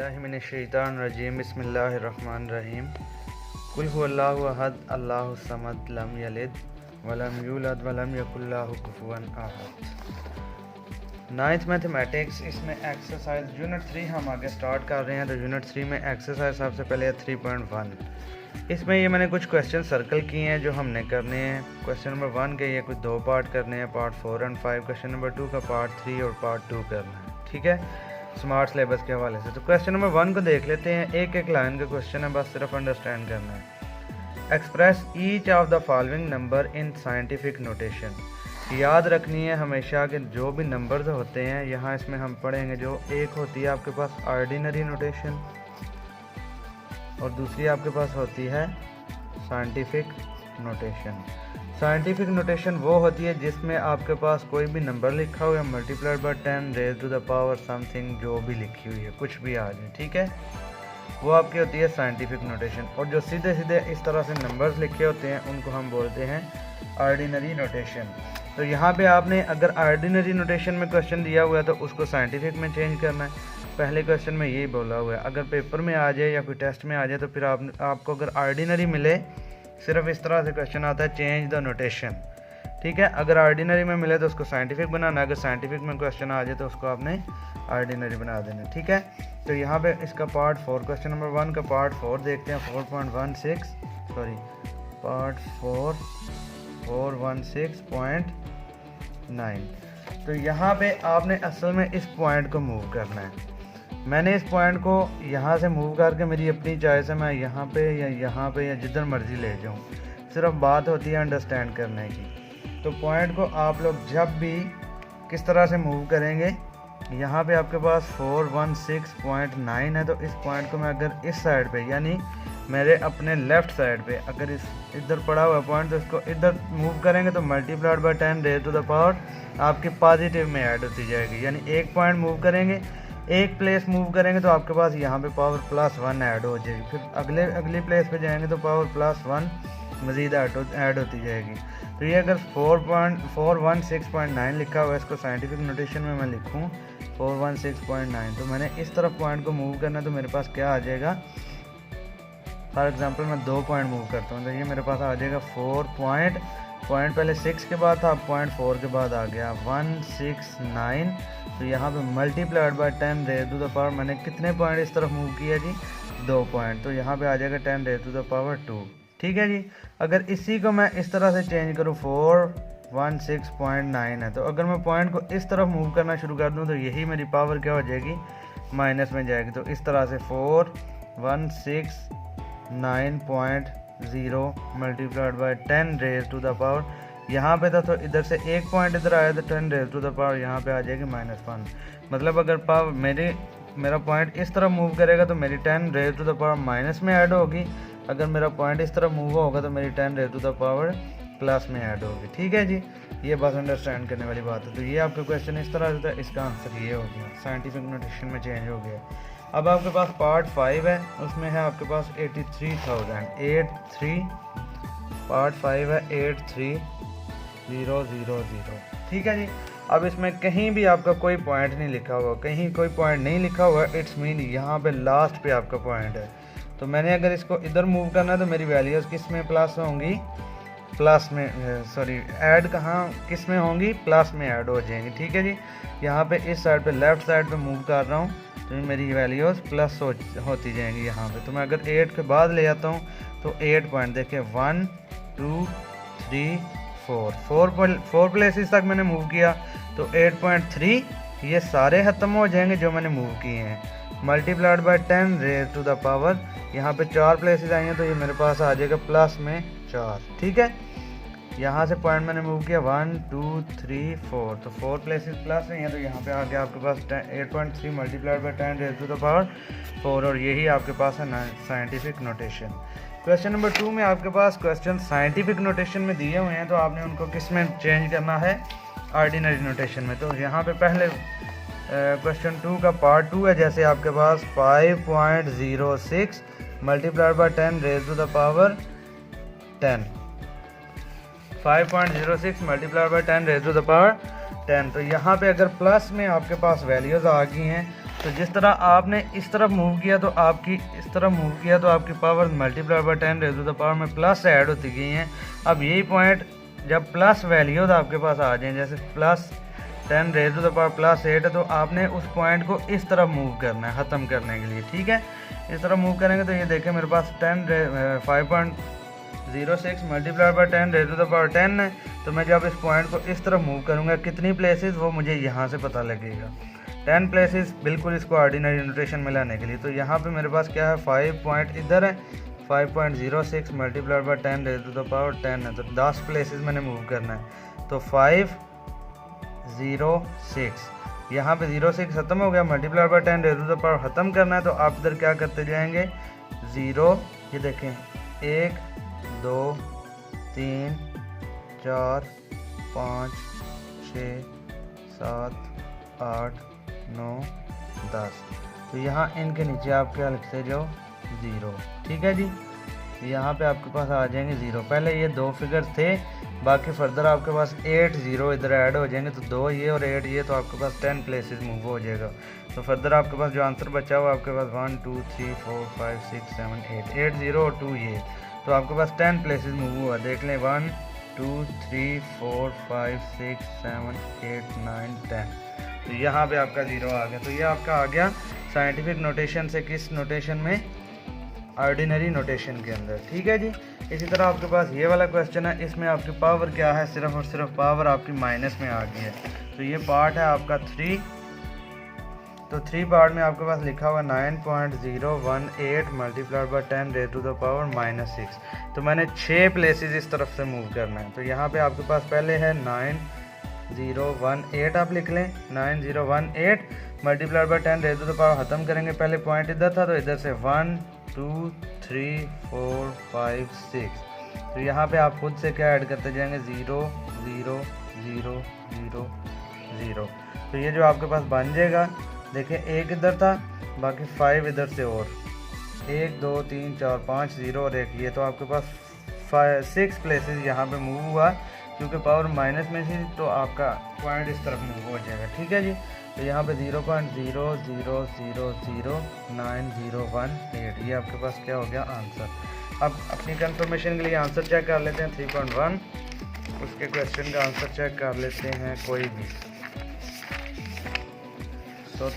बिस्मिल्लाहिमिनश्शैतानिर्रजीम बिस्मिल्लाहिर्रहमानिर्रहीम कुल हुवल्लाहु अहद अल्लाहु समद लम यलिद वलम यूलद वलम यकुल लहू कुफुवन अहद। नाइन्थ मैथमेटिक्स, इसमें एक्सरसाइज यूनिट 3 हम आगे स्टार्ट कर रहे हैं। तो यूनिट 3 में एक्सरसाइज सबसे पहले है 3.1। इसमें ये मैंने कुछ क्वेश्चन सर्कल किए हैं जो हमने करने हैं। क्वेश्चन नंबर 1 के ये कुछ 2 पार्ट करने हैं, पार्ट 4 और 5। क्वेश्चन नंबर 2 का पार्ट 3 और पार्ट 2 करना है, ठीक है, स्मार्ट सिलेबस के हवाले से। तो क्वेश्चन नंबर 1 को देख लेते हैं। एक एक लाइन का क्वेश्चन है, बस सिर्फ अंडरस्टैंड करना है। Express each of the following number in scientific notation. याद रखनी है हमेशा कि जो भी नंबर्स होते हैं यहाँ इसमें हम पढ़ेंगे, जो एक होती है आपके पास ऑर्डिनरी नोटेशन और दूसरी आपके पास होती है साइंटिफिक नोटेशन। साइंटिफिक नोटेशन वो होती है जिसमें आपके पास कोई भी नंबर लिखा हुआ है, multiplied by 10 raise to the power something, जो भी लिखी हुई है, कुछ भी आ जाए, ठीक है, वो आपकी होती है साइंटिफिक नोटेशन। और जो सीधे सीधे इस तरह से नंबर्स लिखे होते हैं उनको हम बोलते हैं ऑर्डिनरी नोटेशन। तो यहाँ पे आपने अगर ऑर्डिनरी नोटेशन में क्वेश्चन दिया हुआ है तो उसको साइंटिफिक में चेंज करना है। पहले क्वेश्चन में यही बोला हुआ है। अगर पेपर में आ जाए या कोई टेस्ट में आ जाए तो फिर आपको अगर ऑर्डिनरी मिले, सिर्फ इस तरह से क्वेश्चन आता है, चेंज द नोटेशन, ठीक है। अगर ऑर्डिनरी में मिले तो उसको साइंटिफिक बनाना, अगर साइंटिफिक में क्वेश्चन आ जाए तो उसको आपने ऑर्डिनरी बना देना, ठीक है। तो यहाँ पे इसका पार्ट 4, क्वेश्चन नंबर 1 का पार्ट 4 देखते हैं। 4.16 सॉरी पार्ट 4 416.9। तो यहाँ पे आपने असल में इस पॉइंट को मूव करना है। मैंने इस पॉइंट को यहाँ से मूव करके, मेरी अपनी चॉइस है, मैं यहाँ पे या जिधर मर्जी ले जाऊँ, सिर्फ बात होती है अंडरस्टैंड करने की। तो पॉइंट को आप लोग जब भी किस तरह से मूव करेंगे, यहाँ पे आपके पास 416.9 है, तो इस पॉइंट को मैं अगर इस साइड पे यानी मेरे अपने लेफ़्ट साइड पे अगर इधर पड़ा हुआ पॉइंट, तो इसको इधर मूव करेंगे तो multiplied by 10 raise to the power आपके पॉजिटिव में ऐड होती जाएगी। यानी एक पॉइंट मूव करेंगे, एक प्लेस मूव करेंगे तो आपके पास यहाँ पे पावर +1 ऐड हो जाएगी। फिर अगली प्लेस पे जाएंगे तो पावर +1 मज़ीद ऐड होती जाएगी। तो ये अगर 4.16.9 लिखा हुआ है, इसको साइंटिफिक नोटेशन में मैं लिखूँ 416.9, तो मैंने इस तरफ पॉइंट को मूव करना, तो मेरे पास क्या आ जाएगा। फॉर एग्जांपल मैं 2 पॉइंट मूव करता हूँ तो ये मेरे पास आ जाएगा 4 पॉइंट पहले 6 के बाद था, पॉइंट 4 के बाद आ गया 169। तो यहाँ पे multiplied by 10 raise to the power, मैंने कितने पॉइंट इस तरफ मूव किया जी, 2 पॉइंट, तो यहाँ पे आ जाएगा 10 रेज़ टू द पावर 2, ठीक है जी। अगर इसी को मैं इस तरह से चेंज करूँ, 416.9 है, तो अगर मैं पॉइंट को इस तरफ मूव करना शुरू कर दूँ तो यही मेरी पावर क्या हो जाएगी, माइनस में जाएगी। तो इस तरह से 416.9.0 multiplied by 10 raise to the power, यहाँ पे था तो इधर से एक पॉइंट इधर आया तो 10 रेज़ टू द पावर यहाँ पे आ जाएगी -1। मतलब अगर पावर मेरा पॉइंट इस तरफ मूव करेगा तो मेरी 10 raise to the power minus में ऐड होगी। अगर मेरा पॉइंट इस तरफ मूव होगा तो मेरी 10 raise to the power plus में ऐड होगी, ठीक है जी। ये बस अंडरस्टैंड करने वाली बात है। तो ये आपका क्वेश्चन इस तरह से था, इसका आंसर ये हो गया, साइंटिफिक नोटेशन में चेंज हो गया। अब आपके पास पार्ट 5 है, उसमें है आपके पास 83,083। पार्ट 5 है 83000, ठीक है जी। अब इसमें कहीं भी आपका कोई पॉइंट नहीं लिखा हुआ, कहीं कोई पॉइंट नहीं लिखा हुआ, इट्स मीन यहाँ पे लास्ट पे आपका पॉइंट है। तो मैंने अगर इसको इधर मूव करना है तो मेरी वैल्यूज़ किस में प्लस होंगी, प्लस में, सॉरी ऐड कहाँ किस में होंगी, प्लस में ऐड हो जाएंगी, ठीक है जी। यहाँ पे इस साइड पे लेफ़्ट साइड पे मूव कर रहा हूँ तो मेरी वैल्यूज़ प्लस होती जाएंगी यहाँ पे। तो मैं अगर 8 के बाद ले आता हूँ तो 8 पॉइंट देखिए 1 2 3 4 प्लेसेस तक मैंने मूव किया, तो 8.3 ये सारे ख़त्म हो जाएंगे जो मैंने मूव किए हैं। Multiplied by 10 raise to the power, यहाँ पे 4 प्लेसेस आई हैं तो ये मेरे पास आ जाएगा प्लस में 4, ठीक है। यहाँ से पॉइंट मैंने मूव किया 1 2 3 4, तो 4 प्लेसेस प्लस नहीं है, तो यहाँ पे आ गया आपके पास 8.3 multiplied by 10 raise to the power 4, और यही आपके पास है साइंटिफिक नोटेशन। क्वेश्चन नंबर 2 में आपके पास क्वेश्चन साइंटिफिक नोटेशन में दिए हुए हैं, तो आपने उनको किस में चेंज करना है, ऑर्डिनरी नोटेशन में। तो यहाँ पे पहले क्वेश्चन 2 का पार्ट 2 है, जैसे आपके पास 5.06 multiplied by 10 raise to the power 10, 5.06 multiplied by 10 raise to the power 10। तो यहाँ पे अगर प्लस में आपके पास वैल्यूज़ आ गई हैं तो जिस तरह आपने इस तरफ मूव किया तो आपकी power multiply by 10 raise to the power में प्लस ऐड होती गई हैं। अब यही पॉइंट जब प्लस वैल्यूज आपके पास आ जाएं, जैसे plus 10 raise to the power plus 8 है, तो आपने उस पॉइंट को इस तरफ मूव करना है ख़त्म करने के लिए। ठीक है, इस तरफ मूव करेंगे तो ये देखें मेरे पास 5.06 multiply by 10 raise to the power 10 है। तो मैं जब इस पॉइंट को इस तरफ मूव करूँगा कितनी प्लेसेस, वो मुझे यहाँ से पता लगेगा। 10 प्लेसेस बिल्कुल इसको ऑर्डिनरी नोटेशन में लाने के लिए। तो यहाँ पे मेरे पास क्या है, 5 पॉइंट इधर है, 5.06 multiply by 10 raise to the power 10 है। तो 10 प्लेसेस मैंने मूव करना है। तो 506 यहाँ पे 06 ख़त्म हो गया, multiply by 10 raise to the power ख़त्म करना है। तो आप इधर क्या करते जाएंगे, 0, ये देखें 1 2 3 4 5 6 7 8 9 10। तो यहाँ इनके नीचे आप क्या लिखते जाओ, 0। ठीक है जी, यहाँ पे आपके पास आ जाएंगे 0। पहले ये 2 फिगर थे, बाकी फर्दर आपके पास 8 0 इधर ऐड हो जाएंगे। तो 2 ये और 8 ये, तो आपके पास 10 प्लेसेस मूव हो जाएगा। तो फर्दर आपके पास जो आंसर बचा हुआ आपके पास 1 2 3 4 5 6 7 8 0 और 2 ये, तो आपके पास 10 प्लेसेस मूव हुआ। देख लें 1 2 3 4 5 6 7 8 9 10। तो यहाँ पे आपका 0 आ गया। तो ये आपका आ गया साइंटिफिक नोटेशन से किस नोटेशन में, ऑर्डिनरी नोटेशन के अंदर। ठीक है जी, इसी तरह आपके पास ये वाला क्वेश्चन है, इसमें आपकी पावर क्या है, सिर्फ और सिर्फ पावर आपकी माइनस में आ गई है। तो ये पार्ट है आपका 3। तो 3 पार्ट में आपके पास लिखा हुआ 9.018 multiplied by 10 raise to the power -6। तो मैंने 6 प्लेसेस इस तरफ से मूव करना है। तो यहाँ पे आपके पास पहले है 9018, आप लिख लें 9018 multiplied by 10 raise to the power ख़त्म करेंगे। पहले पॉइंट इधर था, तो इधर से 1 2 3 4 5 6। तो यहाँ पे आप खुद से क्या ऐड करते जाएंगे, 0 0 0 0 0। तो ये जो आपके पास बन जाएगा, देखिए 1 इधर था, बाकी 5 इधर से और 1 2 3 4 5 0 और 1 ये। तो आपके पास 6 प्लेसेस यहाँ पे मूव हुआ, क्योंकि पावर माइनस में थी तो आपका पॉइंट इस तरफ मूव हो जाएगा। ठीक है जी, तो यहाँ पे 0.00009018 ये आपके पास क्या हो गया, आंसर। अब अपनी कंफर्मेशन के लिए आंसर चेक कर लेते हैं 3.1, उसके क्वेश्चन का आंसर चेक कर लेते हैं कोई भी। तो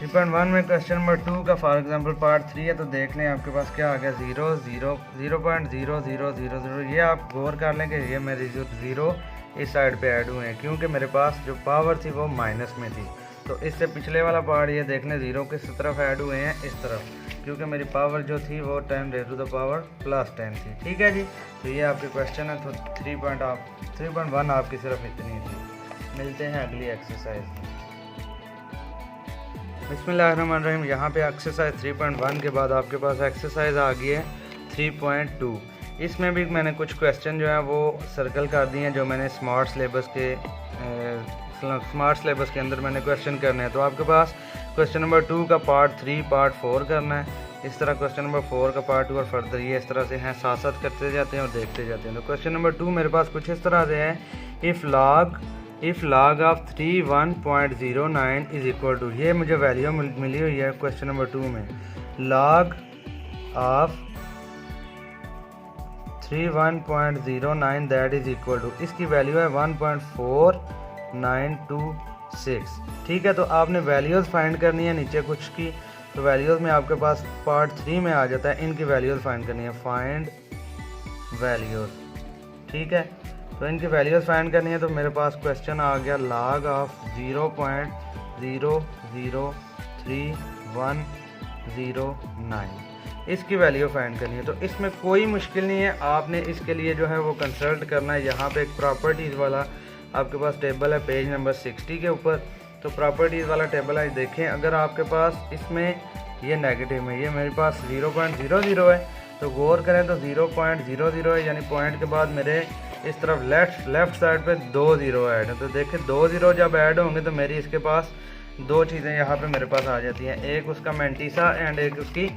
3.1 में क्वेश्चन नंबर 2 का फॉर एग्जांपल पार्ट 3 है। तो देख लें आपके पास क्या आ गया, 0.0000। ये आप गौर कर लें कि ये मेरी जो 0 इस साइड पे ऐड हुए हैं, क्योंकि मेरे पास जो पावर थी वो माइनस में थी। तो इससे पिछले वाला पार्ट ये देख लें 0 किस तरफ ऐड हुए हैं, इस तरफ, क्योंकि मेरी पावर जो थी वो 10 रेज़ टू द पावर +10 थी। ठीक है जी, तो ये आपके क्वेश्चन है। तो 3.1 आपकी सिर्फ इतनी थी। मिलते हैं अगली एक्सरसाइज में। बिस्मिल्लाहिर्रहमानिर्रहीम। यहाँ पे एक्सरसाइज 3.1 के बाद आपके पास एक्सरसाइज आ गई है 3.2। इसमें भी मैंने कुछ क्वेश्चन जो है वो सर्कल कर दिए हैं, जो मैंने स्मार्ट सिलेबस के अंदर मैंने क्वेश्चन करने हैं। तो आपके पास क्वेश्चन नंबर 2 का पार्ट 3 पार्ट 4 करना है। इस तरह क्वेश्चन नंबर 4 का पार्ट 2 और फर्दर ये इस तरह से हैं, साथ साथ करते जाते हैं और देखते जाते हैं। तो क्वेश्चन नंबर 2 मेरे पास कुछ इस तरह से है, if log of 31.09 is equal to, ये मुझे वैल्यू मिली हुई है क्वेश्चन नंबर 2 में, log of 31.09 that is equal to, इसकी वैल्यू है 1.4926। ठीक है, तो आपने वैल्यूज़ फाइंड करनी है नीचे कुछ की। तो वैल्यूज़ में आपके पास पार्ट 3 में आ जाता है, इनकी वैल्यूज़ फाइंड करनी है, फाइंड वैल्यूज़। ठीक है, तो इनकी वैल्यूज़ फाइंड करनी है। तो मेरे पास क्वेश्चन आ गया log ऑफ 0.0031109, इसकी वैल्यू फाइंड करनी है। तो इसमें कोई मुश्किल नहीं है, आपने इसके लिए जो है वो कंसल्ट करना है। यहाँ पे एक प्रॉपर्टीज़ वाला आपके पास टेबल है पेज नंबर 60 के ऊपर। तो प्रॉपर्टीज़ वाला टेबल है, देखें अगर आपके पास इसमें ये नेगेटिव में, ये मेरे पास 0.00 है, तो गौर करें तो 0.00 है, यानी पॉइंट के बाद मेरे इस तरफ लेफ्ट साइड पे 2 0 ऐड है। तो देखें 2 0 जब ऐड होंगे तो मेरी इसके पास दो चीज़ें यहाँ पे मेरे पास आ जाती हैं, एक उसका मैंटीसा एंड एक उसकी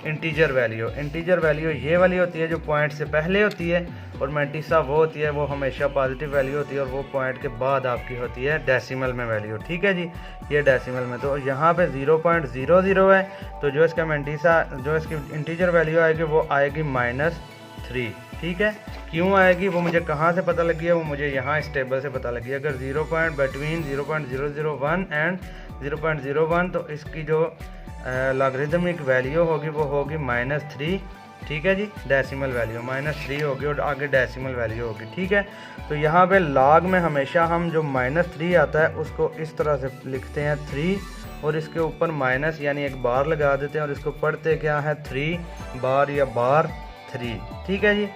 इंटीजर वैल्यू। इंटीजर वैल्यू ये वाली होती है जो पॉइंट से पहले होती है, और मैंटीसा वो होती है, वो हमेशा पॉजिटिव वैल्यू होती है, और वो पॉइंट के बाद आपकी होती है डेसिमल में वैल्यू। ठीक है जी, ये डेसिमल में। तो यहाँ पे 0.00 है, तो जो इसका मैंटीसा, जो इसकी इंटीजर वैल्यू आएगी वो आएगी -3। ठीक है, क्यों आएगी वो मुझे कहाँ से पता लगी है, वो मुझे यहाँ इस टेबल से पता लगी है। अगर 0.001 एंड 0.01, तो इसकी जो लॉगरिदमिक वैल्यू होगी वो होगी -3। ठीक है जी, डेसिमल वैल्यू -3 होगी और आगे डेसिमल वैल्यू होगी। ठीक है, तो यहाँ पे लॉग में हमेशा हम जो -3 आता है उसको इस तरह से लिखते हैं 3, और इसके ऊपर माइनस यानी एक बार लगा देते हैं, और इसको पढ़ते क्या है 3 बार या बार 3। ठीक है जी,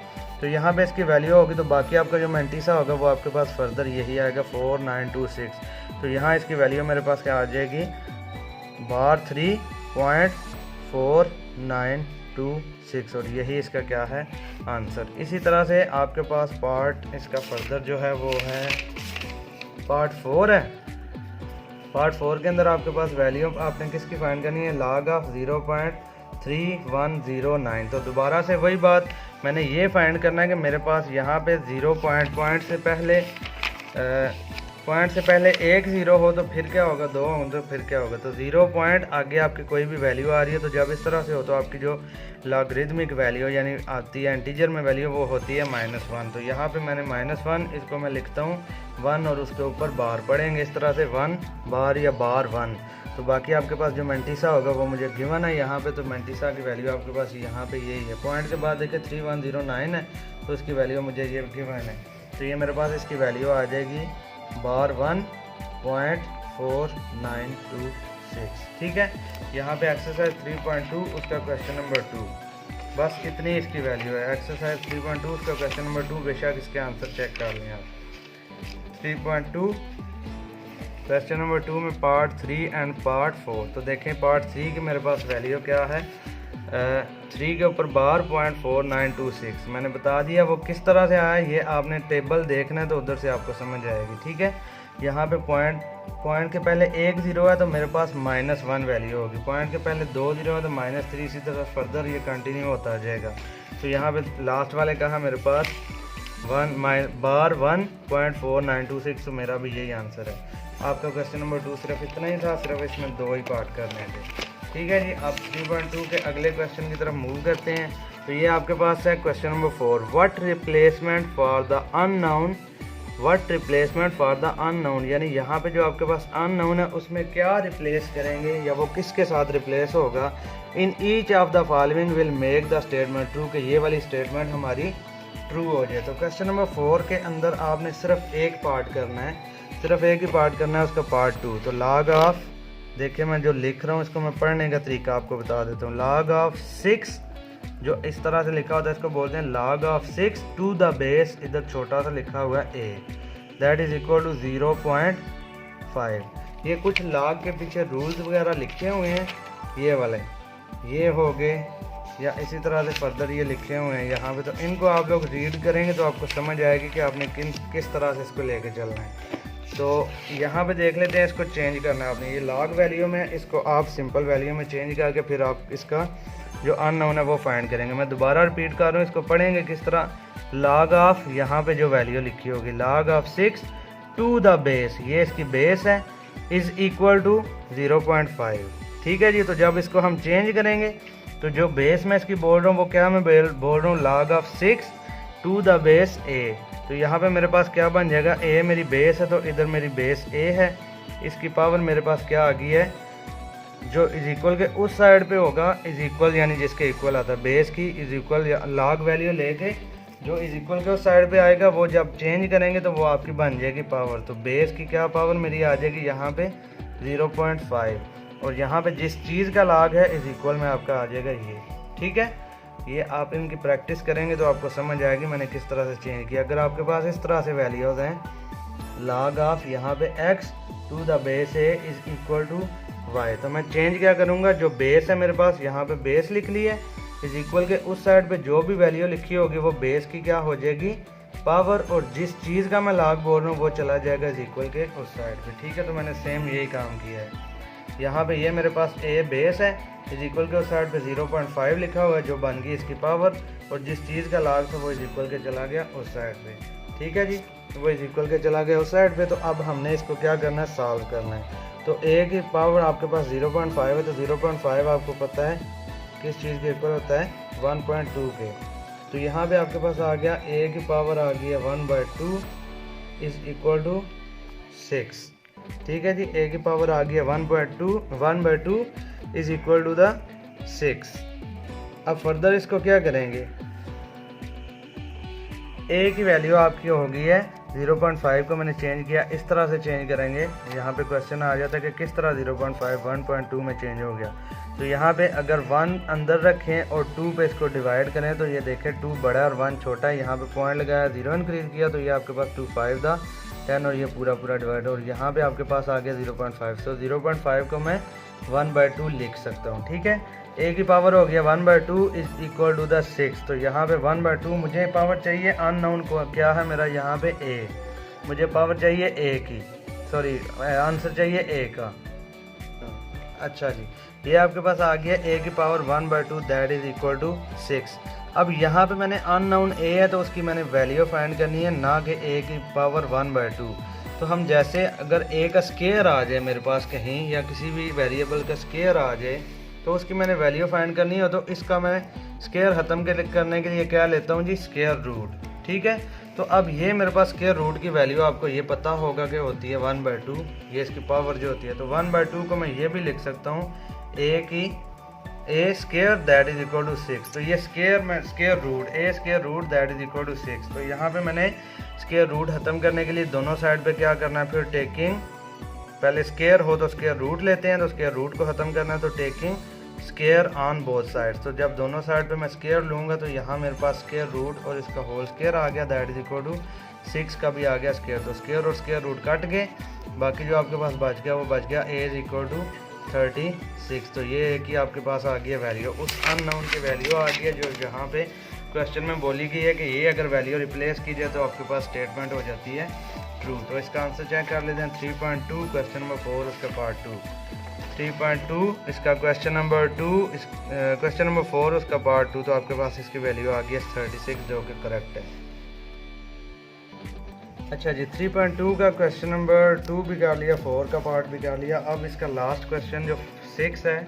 तो यहाँ पे इसकी वैल्यू होगी, तो बाकी आपका जो मैंटीसा होगा वो आपके पास फर्दर यही आएगा 4926। तो यहाँ इसकी वैल्यू मेरे पास क्या आ जाएगी, बार 3.4926, और यही इसका क्या है आंसर। इसी तरह से आपके पास पार्ट इसका फर्दर जो है वो है पार्ट 4 है। पार्ट 4 के अंदर आपके पास वैल्यू आपने किसकी फाइंड करनी है, लॉग ऑफ 0.3109। तो दोबारा से वही बात, मैंने ये फाइंड करना है कि मेरे पास यहाँ पे 0 पॉइंट से पहले पॉइंट से पहले 1 0 हो तो फिर क्या होगा, 2 हो तो फिर क्या होगा। तो 0 पॉइंट आगे आपकी कोई भी वैल्यू आ रही है, तो जब इस तरह से हो तो आपकी जो लॉगरिदमिक वैल्यू यानी आती है इंटीजर में वैल्यू वो होती है -1। तो यहाँ पे मैंने -1, इसको मैं लिखता हूँ 1 और उसके ऊपर बार पढ़ेंगे इस तरह से 1 बार या बार 1। तो बाकी आपके पास जो मैंटीसा होगा वो मुझे गिवन है यहाँ पे, तो मैंटीसा की वैल्यू आपके पास यहाँ पे यही है। पॉइंट के बाद देखिए 3109 है, तो इसकी वैल्यू मुझे ये गिवन है, तो ये मेरे पास इसकी वैल्यू आ जाएगी बार 1.4926। ठीक है, यहाँ पे एक्सरसाइज 3.2 उसका क्वेश्चन नंबर 2, बस इतनी इसकी वैल्यू है। एक्सरसाइज 3.2 उसका क्वेश्चन नंबर 2, बेशक इसके आंसर चेक कर लें आप। 3.2 क्वेश्चन नंबर 2 में पार्ट 3 एंड पार्ट 4। तो देखें पार्ट 3 की मेरे पास वैल्यू क्या है, 3 के ऊपर बार 0.4926 मैंने बता दिया। वो किस तरह से आया ये आपने टेबल देखना है, तो उधर से आपको समझ आएगी। ठीक है, यहाँ पे पॉइंट के पहले 1 0 है, तो मेरे पास -1 वैल्यू होगी। पॉइंट के पहले 2 0 है तो -3, इसी तरह फर्दर ये कंटिन्यू होता जाएगा। तो यहाँ पे लास्ट वाले का है मेरे पास बार 1.4926, तो मेरा भी यही आंसर है। आपका क्वेश्चन नंबर 2 सिर्फ इतना ही था, सिर्फ इसमें 2 ही पार्ट करने थे। ठीक है जी, अब 3.2 के अगले क्वेश्चन की तरफ मूव करते हैं। तो ये आपके पास है question number 4, what replacement for the unknown, यानी यहाँ पे जो आपके पास अननोन है उसमें क्या रिप्लेस करेंगे या वो किसके साथ रिप्लेस होगा। In each of the following will make the statement true, कि ये वाली स्टेटमेंट हमारी ट्रू हो जाए। तो क्वेश्चन नंबर 4 के अंदर आपने सिर्फ एक पार्ट करना है, सिर्फ एक ही पार्ट करना है, उसका पार्ट 2। तो लॉग ऑफ, देखिए मैं जो लिख रहा हूँ इसको मैं पढ़ने का तरीका आपको बता देता हूँ। लॉग ऑफ 6 जो इस तरह से लिखा होता है इसको बोलते हैं log of 6 to the base, इधर छोटा सा लिखा हुआ है a, that is equal to 0.5। ये कुछ लॉग के पीछे रूल्स वगैरह लिखे हुए हैं, ये वाले ये हो गए, या इसी तरह से फर्दर ये लिखे हुए हैं यहाँ पे। तो इनको आप लोग रीड करेंगे तो आपको समझ आएगी कि आपने किस तरह से इसको लेके चलना है। तो यहाँ पे देख लेते हैं, इसको चेंज करना है आपने। ये लॉग वैल्यू में इसको आप सिंपल वैल्यू में चेंज करके फिर आप इसका जो अननोन है वो फाइंड करेंगे। मैं दोबारा रिपीट कर रहा हूँ, इसको पढ़ेंगे किस तरह। लॉग ऑफ, यहाँ पे जो वैल्यू लिखी होगी log of 6 to the base, ये इसकी बेस है, इज़ इक्वल टू 0.5। ठीक है जी, तो जब इसको हम चेंज करेंगे तो जो बेस में इसकी बोल रहा हूँ वो क्या मैं बोल रहा हूँ log of 6 to the base a। तो यहाँ पे मेरे पास क्या बन जाएगा, a मेरी बेस है तो इधर मेरी बेस a है, इसकी पावर मेरे पास क्या आ गई है, जो इज इक्वल के उस साइड पे होगा, इज इक्वल यानी जिसके इक्वल आता है बेस की इज इक्वल लॉग वैल्यू लेके जो इज इक्वल के उस साइड पे आएगा वो जब चेंज करेंगे तो वो आपकी बन जाएगी पावर। तो बेस की क्या पावर मेरी आ जाएगी यहाँ पे 0.5, और यहाँ पे जिस चीज़ का लॉग है इज इक्वल में आपका आ जाएगा ये। ठीक है, ये आप इनकी प्रैक्टिस करेंगे तो आपको समझ आएगी मैंने किस तरह से चेंज किया। अगर आपके पास इस तरह से वैल्यूज हैं लॉग ऑफ यहाँ पे x to the base a is equal to y, तो मैं चेंज क्या करूँगा, जो बेस है मेरे पास यहाँ पे बेस लिख ली है, इज इक्वल के उस साइड पे जो भी वैल्यू लिखी होगी वो बेस की क्या हो जाएगी पावर, और जिस चीज़ का मैं लॉग बोल रहा हूँ वो चला जाएगा इज इक्वल के उस साइड पे। ठीक है, तो मैंने सेम यही काम किया है। यहाँ पे ये मेरे पास ए बेस है इज इक्वल के उस साइड पे 0.5 लिखा हुआ है जो बन गई इसकी पावर, और जिस चीज़ का लाग था वो इज इक्वल के चला गया उस साइड पे। ठीक है जी, वो इज इक्वल के चला गया उस साइड पे। तो अब हमने इसको क्या करना है, सॉल्व करना है। तो ए की पावर आपके पास 0.5 है, तो 0.5 आपको पता है किस चीज़ के इक्वल होता है, 1.2 के। तो यहाँ पे आपके पास आ गया ए की पावर आ गई है 1/2 इज इक्वल टू 6। ठीक है जी, ए की पावर आ गई है 1/2 इज इक्वल टू द 6। अब फर्दर इसको क्या करेंगे, ए की वैल्यू आपकी हो गई है 0.5 को मैंने चेंज किया, इस तरह से चेंज करेंगे। यहाँ पे क्वेश्चन आ जाता है कि किस तरह 0.5 1.2 में चेंज हो गया। तो यहाँ पे अगर 1 अंदर रखें और 2 पे इसको डिवाइड करें तो ये देखें 2 बड़ा और 1 छोटा है। यहाँ पे पॉइंट लगाया, 0 इंक्रीज किया तो ये आपके पास 2 5 था 10 और ये पूरा डिवाइड, और यहाँ पे आपके पास आ गया 0.5। तो 0.5 को मैं 1/2 लिख सकता हूँ। ठीक है, ए की पावर हो गया 1/2 इज इक्वल टू द 6। तो यहाँ पे 1/2 मुझे पावर चाहिए अननोन को क्या है मेरा, यहाँ पे ए, मुझे पावर चाहिए ए की, सॉरी आंसर चाहिए ए का। अच्छा जी, ये आपके पास आ गया ए की power 1/2 that is equal to 6। अब यहाँ पे मैंने अननोन ए है तो उसकी मैंने वैल्यू फाइंड करनी है, ना कि ए की पावर 1/2। तो हम जैसे अगर ए का स्केयर आ जाए मेरे पास कहीं, या किसी भी वेरिएबल का स्केयर आ जाए तो उसकी मैंने वैल्यू फाइंड करनी है, तो इसका मैं स्केयर ख़त्म करने के लिए क्या लेता हूँ जी, स्केयर रूट। ठीक है, तो अब ये मेरे पास स्केयर रूट की वैल्यू आपको ये पता होगा कि होती है 1/2, ये इसकी पावर जो होती है। तो 1/2 को मैं ये भी लिख सकता हूँ A square that is equal to 6। तो ये square root A square root that is equal to 6। तो यहाँ पे मैंने स्केयर रूट ख़त्म करने के लिए दोनों साइड पे क्या करना है, फिर टेकिंग, पहले स्केयर हो तो स्केयर रूट लेते हैं, तो स्केयर रूट को ख़त्म करना है तो taking square on both sides. तो जब दोनों साइड पे मैं स्केयर लूँगा तो यहाँ मेरे पास स्केयर रूट और इसका होल स्केयर आ गया दैट इज इक्वल टू 6 का भी आ गया स्केयर। तो स्केयर और स्केयर रूट कट गए, बाकी जो आपके पास बच गया वो बच गया ए इज इक्वल टू 36। तो ये है कि आपके पास आ गया वैल्यू, उस अननोन की वैल्यू आ गई है जो यहाँ पे क्वेश्चन में बोली गई है कि ये अगर वैल्यू रिप्लेस की जाए तो आपके पास स्टेटमेंट हो जाती है ट्रू। तो इसका आंसर चेक कर लेते हैं, 3.2 क्वेश्चन नंबर 4 उसका पार्ट 2, 3.2 इसका क्वेश्चन नंबर 2, क्वेश्चन नंबर 4 उसका पार्ट 2। तो आपके पास इसकी वैल्यू आ गई है 36 जो कि करेक्ट है। अच्छा जी, 3.2 का क्वेश्चन नंबर 2 भी कर लिया, 4 का पार्ट भी कर लिया। अब इसका लास्ट क्वेश्चन जो 6 है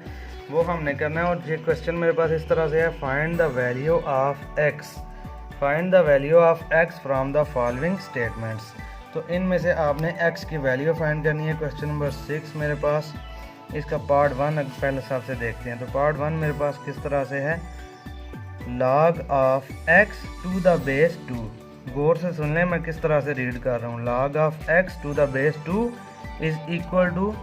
वो हमने करना है, और ये क्वेश्चन मेरे पास इस तरह से है, find the value of x, find the value of x from the following statements. तो इनमें से आपने एक्स की वैल्यू फाइंड करनी है। क्वेश्चन नंबर 6 मेरे पास, इसका पार्ट 1 पहले सबसे देखते हैं। तो पार्ट 1 मेरे पास किस तरह से है, log of x to the base 2। गौर से सुन लें मैं किस तरह से रीड कर रहा हूँ, log of x to the base 2 is equal to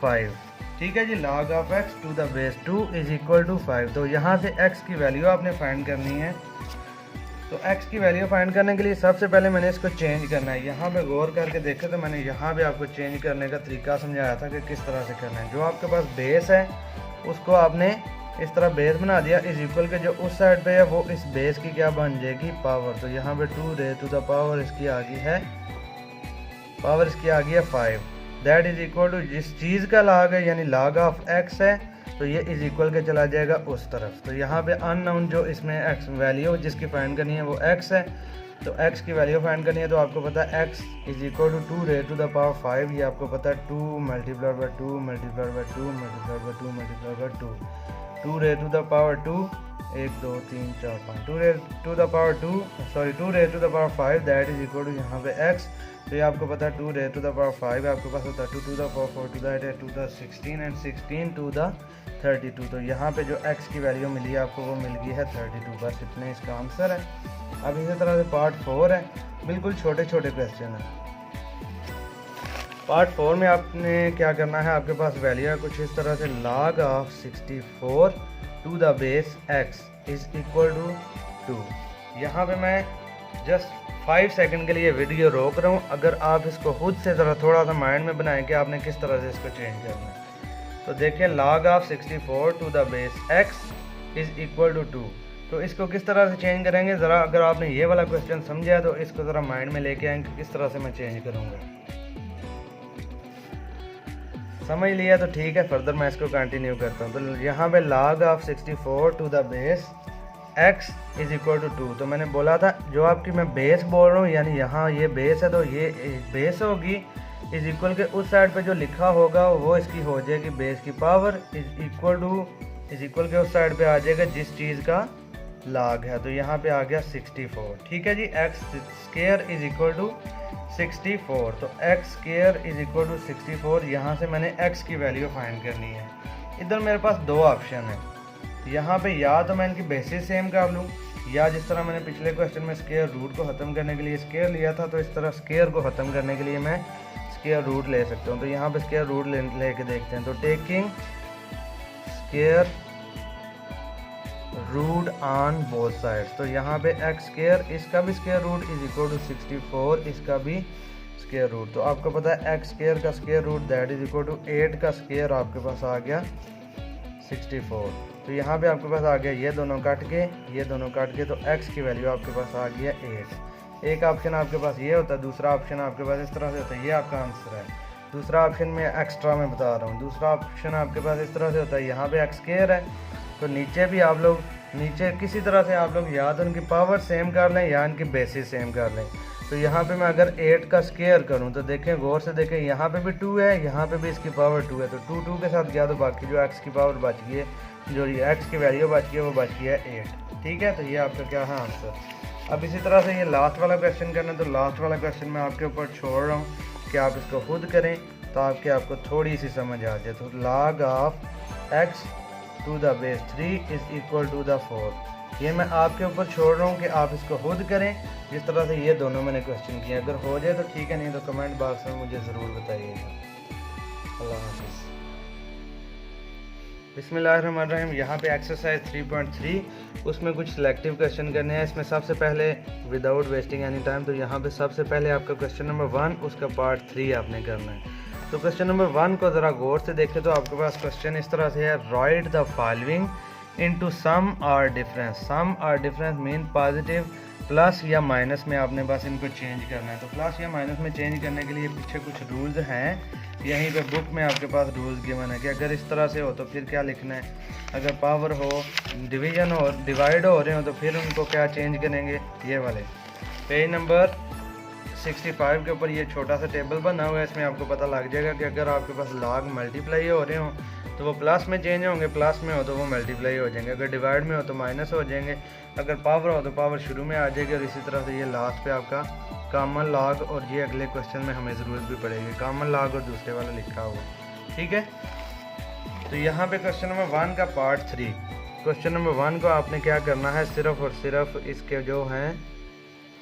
5। ठीक है जी, log of x to the base 2 is equal to 5। तो यहाँ से x की वैल्यू आपने फाइंड करनी है। तो x की वैल्यू फाइंड करने के लिए सबसे पहले मैंने इसको चेंज करना है। यहाँ पे गौर करके देखे तो मैंने यहाँ पे आपको चेंज करने का तरीका समझाया था कि किस तरह से करना है। जो आपके पास बेस है उसको आपने इस तरह बेस बना दिया, इज इक्वल के जो उस साइड पे है वो इस बेस की क्या बन जाएगी, पावर। तो यहाँ पे 2 रे टू द पावर इसकी आ गई है, पावर इसकी आ गई है 5 दैट इज इक्वल टू जिस चीज़ का लाग है यानी log ऑफ x है तो ये इज इक्वल के चला जाएगा उस तरफ। तो यहाँ पे अननोन जो इसमें x वैल्यू जिसकी फाइंड करनी है वो x है। तो x की वैल्यू फाइंड करनी है तो आपको पता है x is equal to 2 raise to the power 5। ये आपको पता है 2 multiplied by 2 multiplied by 2 multiplied by 2 multiplied by 2, 2 raise to the power 2, 1 2 3 4 5, 2 raise to the power 2 sorry 2 raise to the power 5 that is equal to यहाँ पे x। तो ये आपको पता है 2 रे टू द पावर 5 आपके पास होता है 2 to the power 4 to that है 2 द 16 एंड 16 टू द 32। तो यहाँ पे जो x की वैल्यू मिली है आपको वो मिल गई है 32। बस इतने इसका आंसर है। अब इसी तरह से पार्ट 4 है, बिल्कुल छोटे छोटे क्वेश्चन है। पार्ट 4 में आपने क्या करना है, आपके पास वैल्यू है कुछ इस तरह से, log of 64 to the base x is equal to 2। यहाँ पे मैं जस्ट 5 सेकंड के लिए वीडियो रोक रहा हूँ। अगर आप इसको खुद से ज़रा थोड़ा सा माइंड में बनाएं कि आपने किस तरह से इसको चेंज करना है। तो देखिए log of 64 to the base x is equal to 2। तो इसको किस तरह से चेंज करेंगे, ज़रा अगर आपने ये वाला क्वेश्चन समझा तो इसको ज़रा माइंड में लेके आएंगे किस तरह से मैं चेंज करूँगा। समझ लिया तो ठीक है, फर्दर मैं इसको कंटिन्यू करता हूँ। तो यहाँ पे log of 64 to the base x is equal to 2। तो मैंने बोला था जो आपकी मैं बेस बोल रहा हूँ, यानी यहाँ ये बेस है तो ये बेस होगी इज इक्वल के उस साइड पे जो लिखा होगा वो इसकी हो जाएगी बेस की पावर इज इक्वल के उस साइड पे आ जाएगा जिस चीज़ का log है। तो यहाँ पे आ गया 64। ठीक है जी, x square is equal to 64। तो x square is equal to 64। यहाँ से मैंने x की वैल्यू फाइंड करनी है। इधर मेरे पास दो ऑप्शन है, यहाँ पे या तो मैं इनकी बेसिस सेम कर लूँ, या जिस तरह मैंने पिछले क्वेश्चन में स्क्वायर रूट को ख़त्म करने के लिए स्क्वायर लिया था, तो इस तरह स्क्वायर को ख़त्म करने के लिए मैं स्क्वायर रूट ले सकता हूँ। तो यहाँ पे स्क्वायर रूट लेके देखते हैं। तो taking square root on both sides, तो यहाँ पे x स्क्वायर इसका भी square root is equal to 64, इसका भी स्क्वायर रूट। तो आपको पता है x स्क्वायर का square root that is equal to 8 का स्क्वायर आपके पास आ गया 64। तो यहाँ पे आपके पास आ गया ये दोनों काट के तो x की वैल्यू आपके पास आ गया 8। एक ऑप्शन आपके पास ये होता है, दूसरा ऑप्शन आपके पास इस तरह से होता है। ये आपका आंसर है। दूसरा ऑप्शन में एक्स्ट्रा मैं बता रहा हूँ। दूसरा ऑप्शन आपके पास इस तरह से होता है, यहाँ पे x स्क्वायर है तो नीचे भी आप लोग किसी तरह से आप लोग या तो उनकी पावर सेम कर लें या इनकी बेसिस सेम कर लें। तो यहाँ पे मैं अगर 8 का स्क्वायर करूँ तो देखें, गौर से देखें, यहाँ पे भी 2 है, यहाँ पे भी इसकी पावर 2 है। तो 2 के साथ गया तो बाकी जो x की पावर बच गई है, जो ये x की वैल्यू बच गई है वो बच गई है 8। ठीक है, तो ये आपका क्या है आंसर। अब इसी तरह से ये लास्ट वाला क्वेश्चन करना है। तो लास्ट वाला क्वेश्चन मैं आपके ऊपर छोड़ रहा हूँ कि आप इसको खुद करें तो आपको थोड़ी सी समझ आ जाए। तो log of x to the base 3 is equal to the 4। ये मैं आपके ऊपर छोड़ रहा हूँ कि आप इसको खुद करें जिस तरह से ये दोनों मैंने क्वेश्चन किए। अगर हो जाए तो ठीक है, नहीं तो कमेंट बॉक्स में मुझे ज़रूर बताइएगा। अल्लाह हाफिज़। बिस्मिल्लाहिर्रहमानिर्रहीम। यहाँ पे एक्सरसाइज 3.3 उसमें कुछ सिलेक्टिव क्वेश्चन करने हैं। इसमें सबसे पहले विदाउट वेस्टिंग एनी टाइम, तो यहाँ पे सबसे पहले आपका क्वेश्चन नंबर 1 उसका पार्ट 3 आपने करना है। तो क्वेश्चन नंबर 1 को ज़रा गौर से देखें तो आपके पास क्वेश्चन इस तरह से है, right the following into some और डिफरेंस। सम और डिफरेंस मीन पॉजिटिव प्लस या माइनस में आपने बस इनको चेंज करना है। तो प्लस या माइनस में चेंज करने के लिए पीछे कुछ रूल्स हैं, यहीं पे बुक में आपके पास रूल्स गिवन है कि अगर इस तरह से हो तो फिर क्या लिखना है। अगर पावर हो, डिवीजन हो, डिवाइड हो रहे हो तो फिर उनको क्या चेंज करेंगे, ये वाले। पेज नंबर 65 के ऊपर ये छोटा सा टेबल बना हुआ है, इसमें आपको पता लग जाएगा कि अगर आपके पास log मल्टीप्लाई हो रहे हो तो वो प्लस में चेंज होंगे, प्लस में हो तो वो मल्टीप्लाई हो जाएंगे, अगर डिवाइड में हो तो माइनस हो जाएंगे, अगर पावर हो तो पावर शुरू में आ जाएगी। और इसी तरह से ये लास्ट पे आपका कॉमन log, और ये अगले क्वेश्चन में हमें ज़रूरत भी पड़ेगी, कॉमन log और दूसरे वाला लिखा हुआ। ठीक है, तो यहाँ पे क्वेश्चन नंबर 1 का पार्ट 3। क्वेश्चन नंबर 1 को आपने क्या करना है, सिर्फ और सिर्फ इसके जो हैं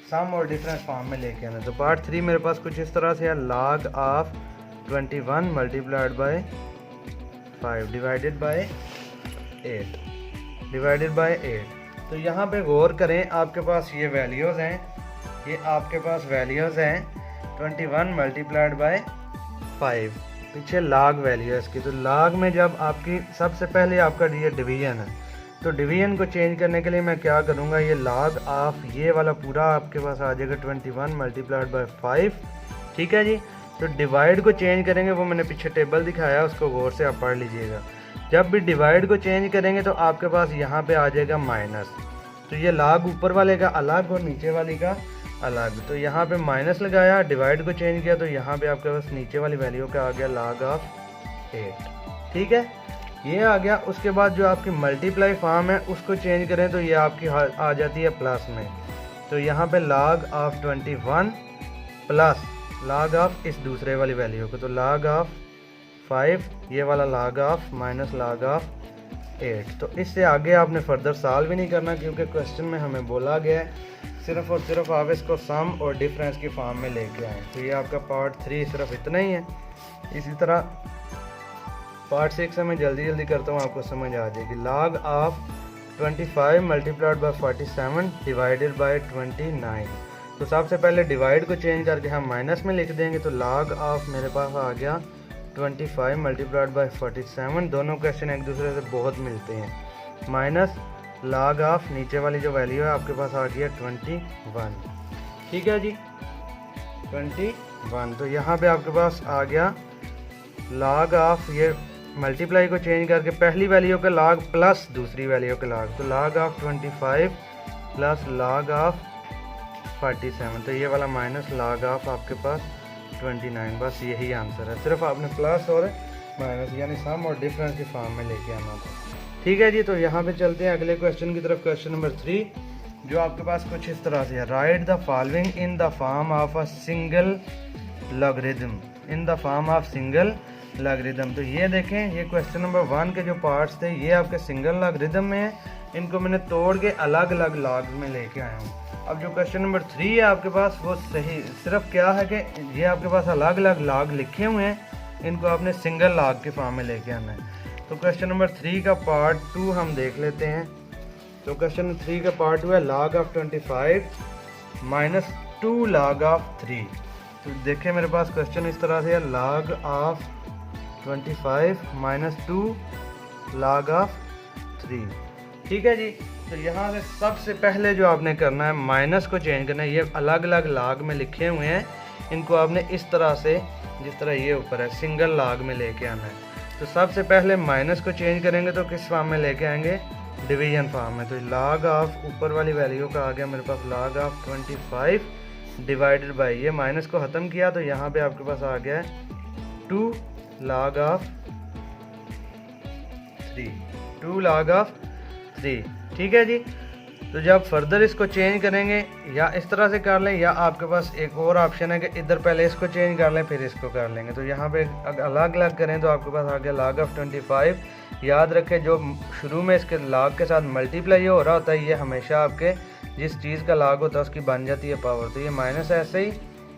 सम और डिफरेंस फॉर्म में लेके आना। तो पार्ट 3 मेरे पास कुछ इस तरह से है, log of 21 multiplied by 5 divided by 8। तो यहाँ पे गौर करें, आपके पास ये वैल्यूज़ हैं, ये आपके पास वैल्यूज़ हैं 21 मल्टीप्लाइड बाय 5, पीछे log वैल्यू है इसकी। तो log में जब आपकी सबसे पहले आपका ये डिवीजन है, तो डिवीजन को चेंज करने के लिए मैं क्या करूँगा, ये log ऑफ ये वाला पूरा आपके पास आ जाएगा 21 मल्टीप्लाइड बाय 5। ठीक है जी। तो डिवाइड को चेंज करेंगे, वो मैंने पीछे टेबल दिखाया, उसको गौर से आप पढ़ लीजिएगा। जब भी डिवाइड को चेंज करेंगे तो आपके पास यहाँ पे आ जाएगा माइनस। तो ये log ऊपर वाले का अलग और नीचे वाली का अलग। तो यहाँ पे माइनस लगाया, डिवाइड को चेंज किया, तो यहाँ पे आपके पास नीचे वाली वैल्यू का आ गया log ऑफ 8। ठीक है, ये आ गया। उसके बाद जो आपकी मल्टीप्लाई फॉर्म है उसको चेंज करें तो ये आपकी आ जाती है प्लस में। तो यहाँ पे log of 21 plus log of इस दूसरे वाली वैल्यू को, तो log ऑफ 5 ये वाला log of minus log of 8। तो इससे आगे आपने फर्दर सॉल्व भी नहीं करना, क्योंकि क्वेश्चन में हमें बोला गया है सिर्फ और सिर्फ आप इसको सम और डिफरेंस की फॉर्म में लेके आएँ। तो ये आपका पार्ट 3 सिर्फ इतना ही है। इसी तरह पार्ट 6 से मैं जल्दी करता हूँ, आपको समझ आ जाएगी। log of 25 multiplied by 47 divided by 29। तो सबसे पहले डिवाइड को चेंज करके हम माइनस में लिख देंगे। तो log ऑफ मेरे पास आ गया 25 मल्टीप्लाइड बाय 47। दोनों क्वेश्चन एक दूसरे से बहुत मिलते हैं। माइनस log ऑफ नीचे वाली जो वैल्यू है आपके पास आ गया 21। ठीक है जी, 21। तो यहाँ पे आपके पास आ गया log ऑफ ये मल्टीप्लाई को चेंज करके पहली वैल्यू का log प्लस दूसरी वैल्यू का log, तो log of 25 plus log of 47, तो ये वाला माइनस log ऑफ आपके पास 29, बस यही आंसर है। सिर्फ आपने प्लस और माइनस यानी सम और डिफरेंस की फॉर्म में लेके आना था। ठीक है जी, तो यहाँ पे चलते हैं अगले क्वेश्चन की तरफ। क्वेश्चन नंबर 3 जो आपके पास कुछ इस तरह से है, right the following in the form of a single logarithm, in the form of single logarithm. तो ये देखें, ये क्वेश्चन नंबर 1 के जो पार्ट्स थे ये आपके सिंगल लॉगरिथम में है, इनको मैंने तोड़ के अलग अलग लॉग्स में लेके आया हूँ। अब जो क्वेश्चन नंबर 3 है आपके पास वो सही सिर्फ क्या है कि ये आपके पास अलग अलग लॉग लिखे हुए हैं, इनको आपने सिंगल लॉग के फॉर्म में लेके आना है। तो क्वेश्चन नंबर 3 का पार्ट 2 हम देख लेते हैं। तो क्वेश्चन 3 का पार्ट 2 है log of 25 minus 2 log of 3। तो देखें मेरे पास क्वेश्चन इस तरह से है, log of 25 minus 2 log of 3। ठीक है जी, तो यहाँ से सबसे पहले जो आपने करना है माइनस को चेंज करना है। ये अलग अलग log में लिखे हुए हैं, इनको आपने इस तरह से जिस तरह ये ऊपर है सिंगल log में लेके आना है। तो सबसे पहले माइनस को चेंज करेंगे तो किस फॉर्म में लेके आएंगे, डिवीजन फॉर्म में। तो log ऑफ ऊपर वाली वैल्यू का आ गया मेरे पास log ऑफ 25 डिवाइडेड बाई, ये माइनस को ख़त्म किया तो यहाँ पे आपके पास आ गया है 2 log ऑफ 3, 2 log ऑफ 3। ठीक है जी, तो जब फर्दर इसको चेंज करेंगे या इस तरह से कर लें, या आपके पास एक और ऑप्शन है कि इधर पहले इसको चेंज कर लें फिर इसको कर लेंगे। तो यहाँ पे अलग अलग करें तो आपके पास आ गया log ऑफ 25। याद रखें जो शुरू में इसके log के साथ मल्टीप्लाई हो रहा होता है, ये हमेशा आपके जिस चीज़ का log होता है उसकी बन जाती है पावर। तो ये माइनस ऐसे ही,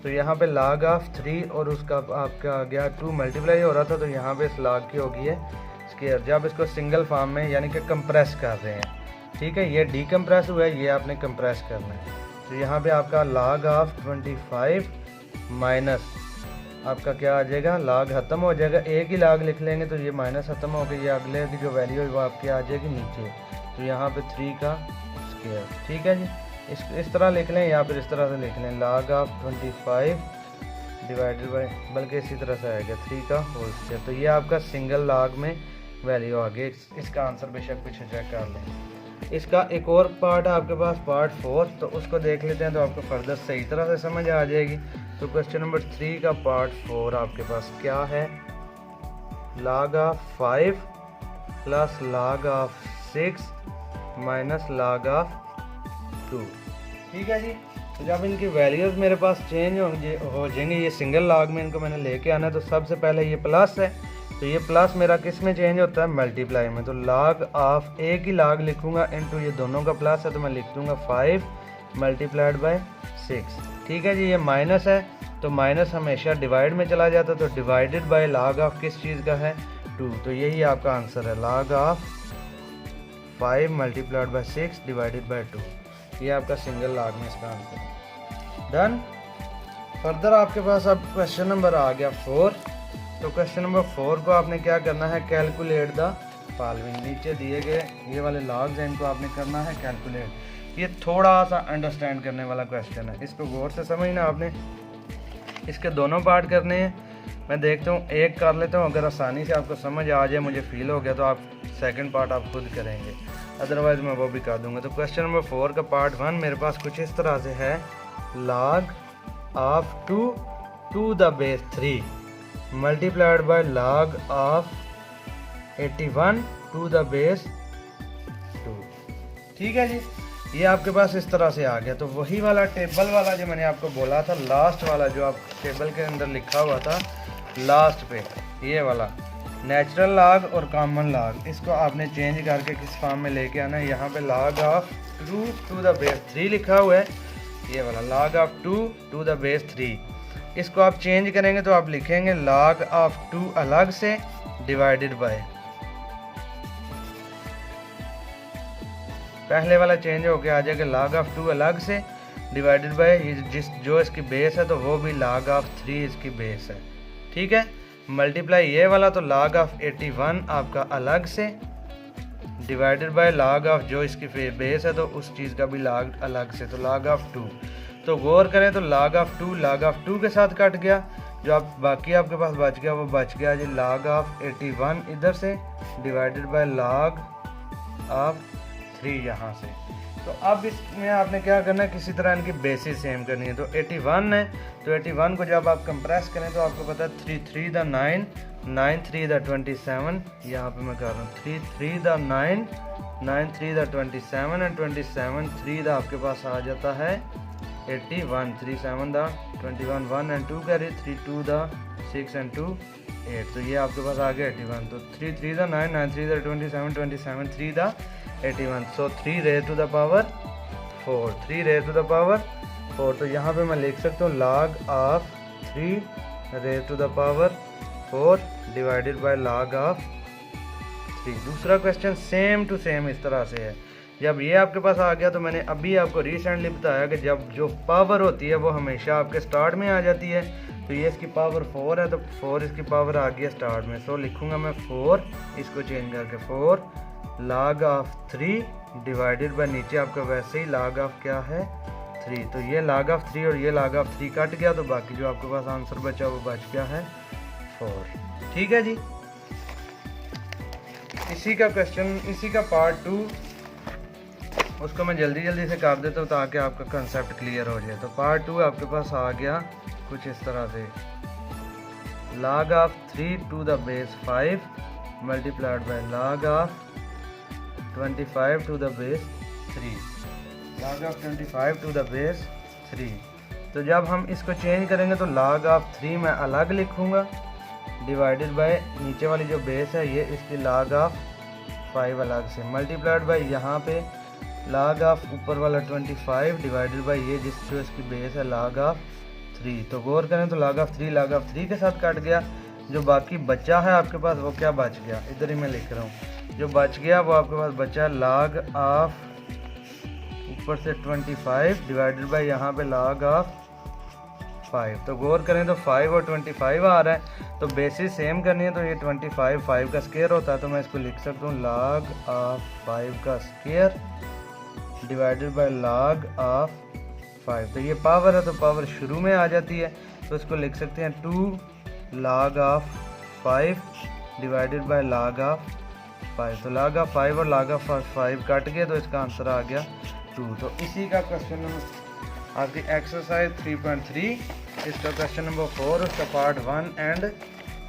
तो यहाँ पे log ऑफ 3 और उसका आपका आ गया 2 मल्टीप्लाई हो रहा था, तो यहाँ पे इस log की होगी है स्क्वायर। जब इसको सिंगल फॉर्म में यानी कि कंप्रेस कर रहे हैं, ठीक है, ये डीकम्प्रेस हुआ है, ये आपने कंप्रेस करना है। तो यहाँ पे आपका log ऑफ 25 माइनस आपका क्या आ जाएगा, log ख़त्म हो जाएगा, एक ही log लिख लेंगे तो ये माइनस ख़त्म हो गई, ये अगले की जो वैल्यू है वो आपकी आ जाएगी नीचे। तो यहाँ पे 3 का स्क्वायर। ठीक है जी, इस तरह लिख लें या फिर इस तरह से लिख लें, log ऑफ 25 डिवाइडेड बाई, बल्कि इसी तरह से आएगा 3 का होल स्क्वायर। तो ये आपका सिंगल log में वैल्यू आ गई। इसका आंसर बेशक पीछे चेक कर लें। इसका एक और पार्ट है आपके पास पार्ट 4, तो उसको देख लेते हैं तो आपको फर्दर सही तरह से समझ आ जाएगी। तो क्वेश्चन नंबर 3 का पार्ट 4 आपके पास क्या है, log of 5 plus log of 6 minus log of 2। ठीक है जी, तो जब इनकी वैल्यूज़ मेरे पास चेंज हो जाएंगे, ये सिंगल log में इनको मैंने लेके आना है। तो सबसे पहले ये प्लस है, तो ये प्लस मेरा किस में चेंज होता है, मल्टीप्लाई में। तो log ऑफ एक ही log लिखूंगा इनटू ये दोनों का प्लस है, तो मैं लिख दूंगा 5 मल्टीप्लाइड बाय 6। ठीक है जी, ये माइनस है तो माइनस हमेशा डिवाइड में चला जाता है, तो डिवाइडेड बाय log ऑफ किस चीज़ का है, 2। तो यही आपका आंसर है, log of 5 multiplied bye 6 divided by 2। ये आपका सिंगल log में इसका आंसर है। डन। फर्दर आपके पास अब क्वेश्चन नंबर आ गया 4। तो क्वेश्चन नंबर 4 को आपने क्या करना है, कैलकुलेट द फॉलोइंग। नीचे दिए गए ये वाले लॉग्स हैं, इनको आपने करना है कैलकुलेट। ये थोड़ा सा अंडरस्टैंड करने वाला क्वेश्चन है, इसको गौर से समझना आपने। इसके दोनों पार्ट करने हैं, मैं देखता हूँ एक कर लेता हूँ, अगर आसानी से आपको समझ आ जाए, मुझे फील हो गया तो आप सेकंड पार्ट आप खुद करेंगे, अदरवाइज मैं वो भी कर दूँगा। तो क्वेश्चन नंबर 4 का पार्ट 1 मेरे पास कुछ इस तरह से है, log of 2 to the base 3 multiplied by log of 81 to the base 2। ठीक है जी, ये आपके पास इस तरह से आ गया। तो वही वाला टेबल वाला जो मैंने आपको बोला था, लास्ट वाला जो आप टेबल के अंदर लिखा हुआ था लास्ट पे, ये वाला नेचुरल लॉग और कॉमन लॉग, इसको आपने चेंज करके किस फॉर्म में लेके आना है। यहाँ पे log of 2 to the base 3 लिखा हुआ है, ये वाला log of 2 to the base 3। इसको आप चेंज करेंगे तो आप लिखेंगे log ऑफ 2 अलग से डिवाइडेड बाय, पहले वाला चेंज होके आ जाएगा log ऑफ 2 अलग से डिवाइडेड बाय जो इसकी बेस है तो वो भी log ऑफ 3 इसकी बेस है। ठीक है, मल्टीप्लाई ये वाला तो log ऑफ 81 आपका अलग से डिवाइडेड बाय log ऑफ जो इसकी बेस है तो उस चीज़ का भी log अलग से, तो log ऑफ 2। तो गौर करें तो log ऑफ 2 के साथ कट गया, जो आप बाकी आपके पास बच गया वो बच गया जी log ऑफ 81 इधर से डिवाइडेड बाय log ऑफ 3 यहाँ से। तो अब इसमें आपने क्या करना है, किसी तरह इनकी बेसिस सेम करनी है। तो 81 है, तो 81 को जब आप कंप्रेस करें तो आपको पता है 3 3 द 9, 9 3 द 27, यहाँ पे मैं कर रहा हूँ 3 3 द 9, 9 3 द 27 एंड 27 3 द आपके पास आ जाता है 81, 3 7 the 21 1 and 2 carry 3 2 the 6 and 2 8, तो ये आपके पास आ गया 81। तो 3 3 द 9, 9 3 द 27, 27 3 द 81, so 3 raise to the power 4, 3 raise to the power 4। तो यहाँ पे मैं लिख सकता हूँ log of 3 raise to the power 4 divided by log of 3। दूसरा क्वेश्चन सेम टू सेम इस तरह से है। जब ये आपके पास आ गया तो मैंने अभी आपको रिसेंटली बताया कि जब जो पावर होती है वो हमेशा आपके स्टार्ट में आ जाती है। तो ये इसकी पावर 4 है, तो 4 इसकी पावर आ गई स्टार्ट में। सो लिखूंगा मैं 4, इसको चेंज करके 4 log ऑफ 3 डिवाइडेड बाय नीचे आपका वैसे ही log ऑफ क्या है 3। तो ये log ऑफ 3 और ये log ऑफ 3 कट गया, तो बाकी जो आपके पास आंसर बचा वो बच गया है 4। ठीक है जी, इसी का क्वेश्चन, इसी का पार्ट 2 उसको मैं जल्दी जल्दी से कर देता हूँ ताकि आपका कंसेप्ट क्लियर हो जाए। तो पार्ट 2 आपके पास आ गया कुछ इस तरह से, log of 3 to the base 5 multiplied by log of 25 to the base 3, log of 25 to the base 3। तो जब हम इसको चेंज करेंगे तो log ऑफ 3 मैं अलग लिखूंगा डिवाइडेड बाय नीचे वाली जो बेस है ये इसकी log ऑफ 5 अलग से मल्टीप्लाइड बाय यहाँ पे log ऑफ ऊपर वाला 25 डिवाइडेड बाय ये जो इसकी बेस है log ऑफ 3। तो गौर करें तो log ऑफ 3 के साथ कट गया, जो बाकी बचा है आपके पास वो क्या बच गया, इधर ही मैं लिख रहा हूँ, जो बच गया वो आपके पास बचा log ऑफ ऊपर से 25 डिवाइडेड बाय यहाँ पे log ऑफ 5। तो गौर करें तो 5 और 25 आ रहा है, तो बेसिस सेम करनी है। तो ये 25 5 का स्क्वायर होता है, तो मैं इसको लिख सकता हूँ log ऑफ 5 का square divided by log of 5। तो ये पावर है तो पावर शुरू में आ जाती है, तो इसको लिख सकते हैं 2 log of 5 divided by log of 5। तो log ऑफ 5 और log ऑफ 5 कट गए, तो इसका आंसर आ गया 2। तो इसी का क्वेश्चन नंबर आपकी एक्सरसाइज 3.3, इसका क्वेश्चन नंबर 4, उसका पार्ट 1 एंड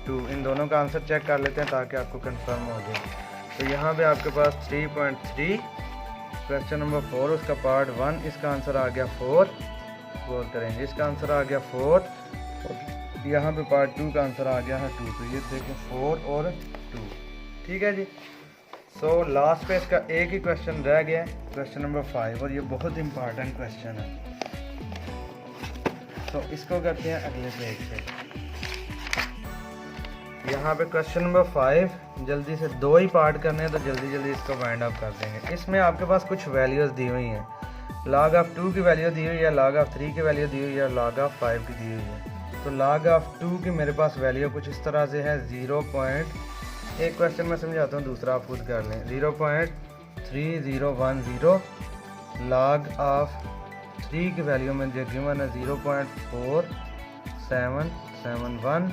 2, इन दोनों का आंसर चेक कर लेते हैं ताकि आपको कंफर्म हो जाए। तो यहाँ पे आपके पास 3.3 क्वेश्चन नंबर 4 उसका पार्ट 1, इसका आंसर आ गया 4। गौर करेंगे, इसका आंसर आ गया 4 और यहाँ पे पार्ट 2 का आंसर आ गया है 2। तो ये देखें 4 और 2। ठीक है जी। सो लास्ट पे इसका एक ही क्वेश्चन रह गया, क्वेश्चन नंबर 5, और ये बहुत इंपॉर्टेंट क्वेश्चन है। तो इसको करते हैं अगले पेज पे। यहाँ पे क्वेश्चन नंबर 5 जल्दी से 2 ही पार्ट करने हैं, तो जल्दी जल्दी इसको वाइंड अप कर देंगे। इसमें आपके पास कुछ वैल्यूज़ दी हुई हैं, log ऑफ 2 की वैल्यू दी हुई है, log ऑफ 3 की वैल्यू दी हुई है, log ऑफ 5 की दी हुई है। तो log ऑफ 2 की मेरे पास वैल्यू कुछ इस तरह से है 0. एक क्वेश्चन मैं समझाता हूँ, दूसरा आप खुद कर लें। 0.3010 log ऑफ 3 की वैल्यू में जो गिवन है 0.4771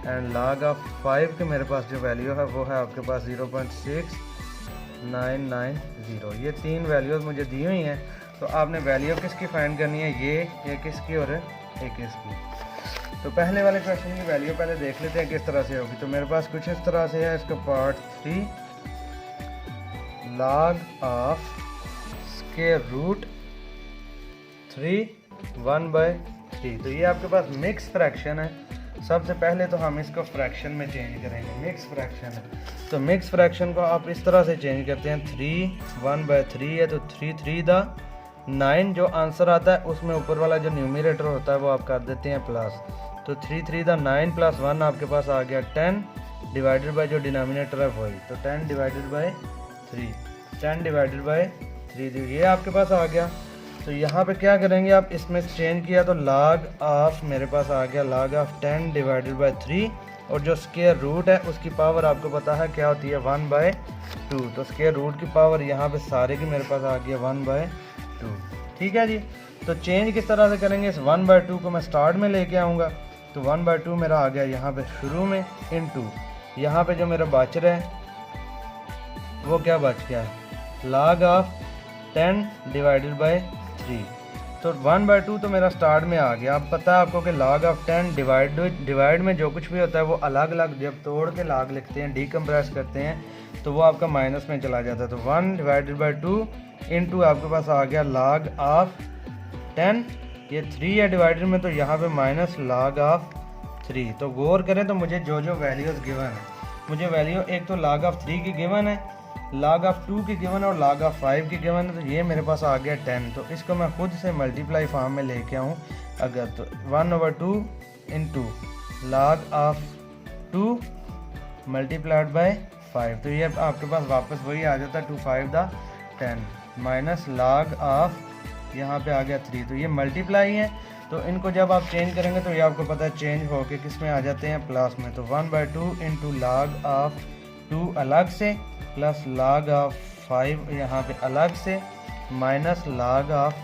एंड log ऑफ 5 की मेरे पास जो वैल्यू है वो है आपके पास 0.6990। ये 3 वैल्यूज़ मुझे दी हुई हैं, तो आपने वैल्यू किसकी फाइंड करनी है, ये किसकी और एक किसकी। तो पहले वाले क्वेश्चन की वैल्यू पहले देख लेते हैं किस तरह से होगी। तो मेरे पास कुछ इस तरह से है, इसका part 3 log of square root 3 1/3। तो ये आपके पास मिक्स फ्रैक्शन है। सबसे पहले तो हम इसको फ्रैक्शन में चेंज करेंगे, मिक्स फ्रैक्शन है। तो मिक्स फ्रैक्शन को आप इस तरह से चेंज करते हैं, 3 1/3 है तो 3 3 द 9 जो आंसर आता है उसमें ऊपर वाला जो न्यूमरेटर होता है वो आप कर देते हैं प्लस। तो 3 3 द 9 प्लस 1 आपके पास आ गया 10 डिवाइडेड बाय जो डिनोमिनेटर है वही, तो 10 डिवाइडेड बाय 3, 10 डिवाइडेड बाय 3 ये आपके पास आ गया। तो यहाँ पे क्या करेंगे आप, इसमें चेंज किया तो log ऑफ मेरे पास आ गया log ऑफ 10 डिवाइडेड बाय 3, और जो स्क्वायर रूट है उसकी पावर आपको पता है क्या होती है 1/2। तो स्क्वायर रूट की पावर यहाँ पे सारे की मेरे पास आ गया 1/2। ठीक है जी। तो चेंज किस तरह से करेंगे, इस 1/2 को मैं स्टार्ट में लेके आऊँगा, तो 1/2 मेरा आ गया यहाँ पे शुरू में, इनटू यहाँ पे जो मेरा बच रहा है वो क्या बच गया, log ऑफ 10 डिवाइडेड बाय 3। तो 1/2 तो मेरा स्टार्ट में आ गया। अब पता है आपको कि log ऑफ 10 डिवाइड में जो कुछ भी होता है वो अलग अलग जब तोड़ के log लिखते हैं, डीकम्प्रेस करते हैं तो वो आपका माइनस में चला जाता है। तो 1 डिवाइडेड बाई 2 इंटू आपके पास आ गया log ऑफ 10, ये 3 है डिवाइडेड में, तो यहाँ पे माइनस log ऑफ 3। तो गौर करें तो मुझे जो जो वैल्यूज़ गिवन है, मुझे वैल्यू एक तो log ऑफ 3 की गिवन है, log ऑफ 2 की गिवन है और log ऑफ 5 की गिवन है। तो ये मेरे पास आ गया 10। तो इसको मैं खुद से मल्टीप्लाई फॉर्म में लेके आऊँ अगर, तो 1/2 into log of 2 multiplied by 5। तो ये आपके पास वापस वही आ जाता है 2 5 दा 10 माइनस log ऑफ यहाँ पे आ गया 3। तो ये मल्टीप्लाई है, तो इनको जब आप चेंज करेंगे तो ये आपको पता है चेंज होके किस में आ जाते हैं, प्लस में। तो 1/2 इंटू log ऑफ 2 अलग से प्लस log ऑफ 5 यहाँ पे अलग से माइनस log ऑफ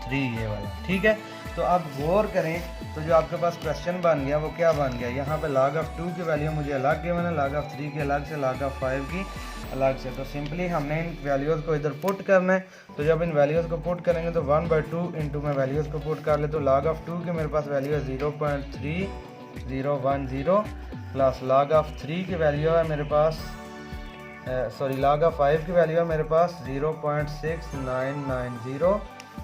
3 ये वाला, ठीक है। तो आप गौर करें तो जो आपके पास क्वेश्चन बन गया वो क्या बन गया, यहाँ पे log ऑफ 2 की वैल्यू मुझे अलग गिवन है, log ऑफ 3 की अलग से, log ऑफ 5 की अलग से। तो सिंपली हमने इन वैल्यूज़ को इधर पुट करना है। तो जब इन वैल्यूज़ को पुट करेंगे तो 1/2 इंटू मैं वैल्यूज़ को पुट कर ले, तो log ऑफ 2 की मेरे पास वैल्यू है 0.3010 प्लस log ऑफ 3 की वैल्यू है मेरे पास log ऑफ 5 की वैल्यू है मेरे पास 0.6990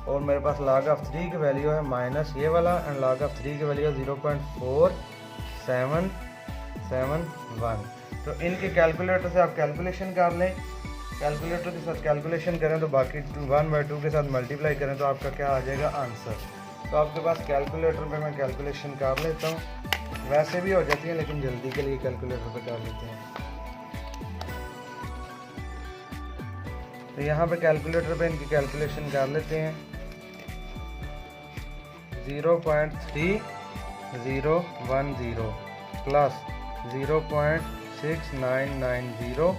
और मेरे पास log ऑफ 3 की वैल्यू है माइनस ये वाला, एंड log ऑफ 3 की वैल्यू है 0.4771। तो इनके कैलकुलेटर से आप कैलकुलेशन कर लें, कैलकुलेटर के साथ कैलकुलेशन करें तो बाकी 1/2 के साथ मल्टीप्लाई करें तो आपका क्या आ जाएगा आंसर। तो आपके पास कैलकुलेटर पे मैं कैलकुलेशन कर लेता हूँ, वैसे भी हो जाती है लेकिन जल्दी के लिए कैलकुलेटर पे कर लेते हैं। तो यहाँ पे कैलकुलेटर पे इनकी कैलकुलेशन कर लेते हैं। 0.3010 plus 0.6990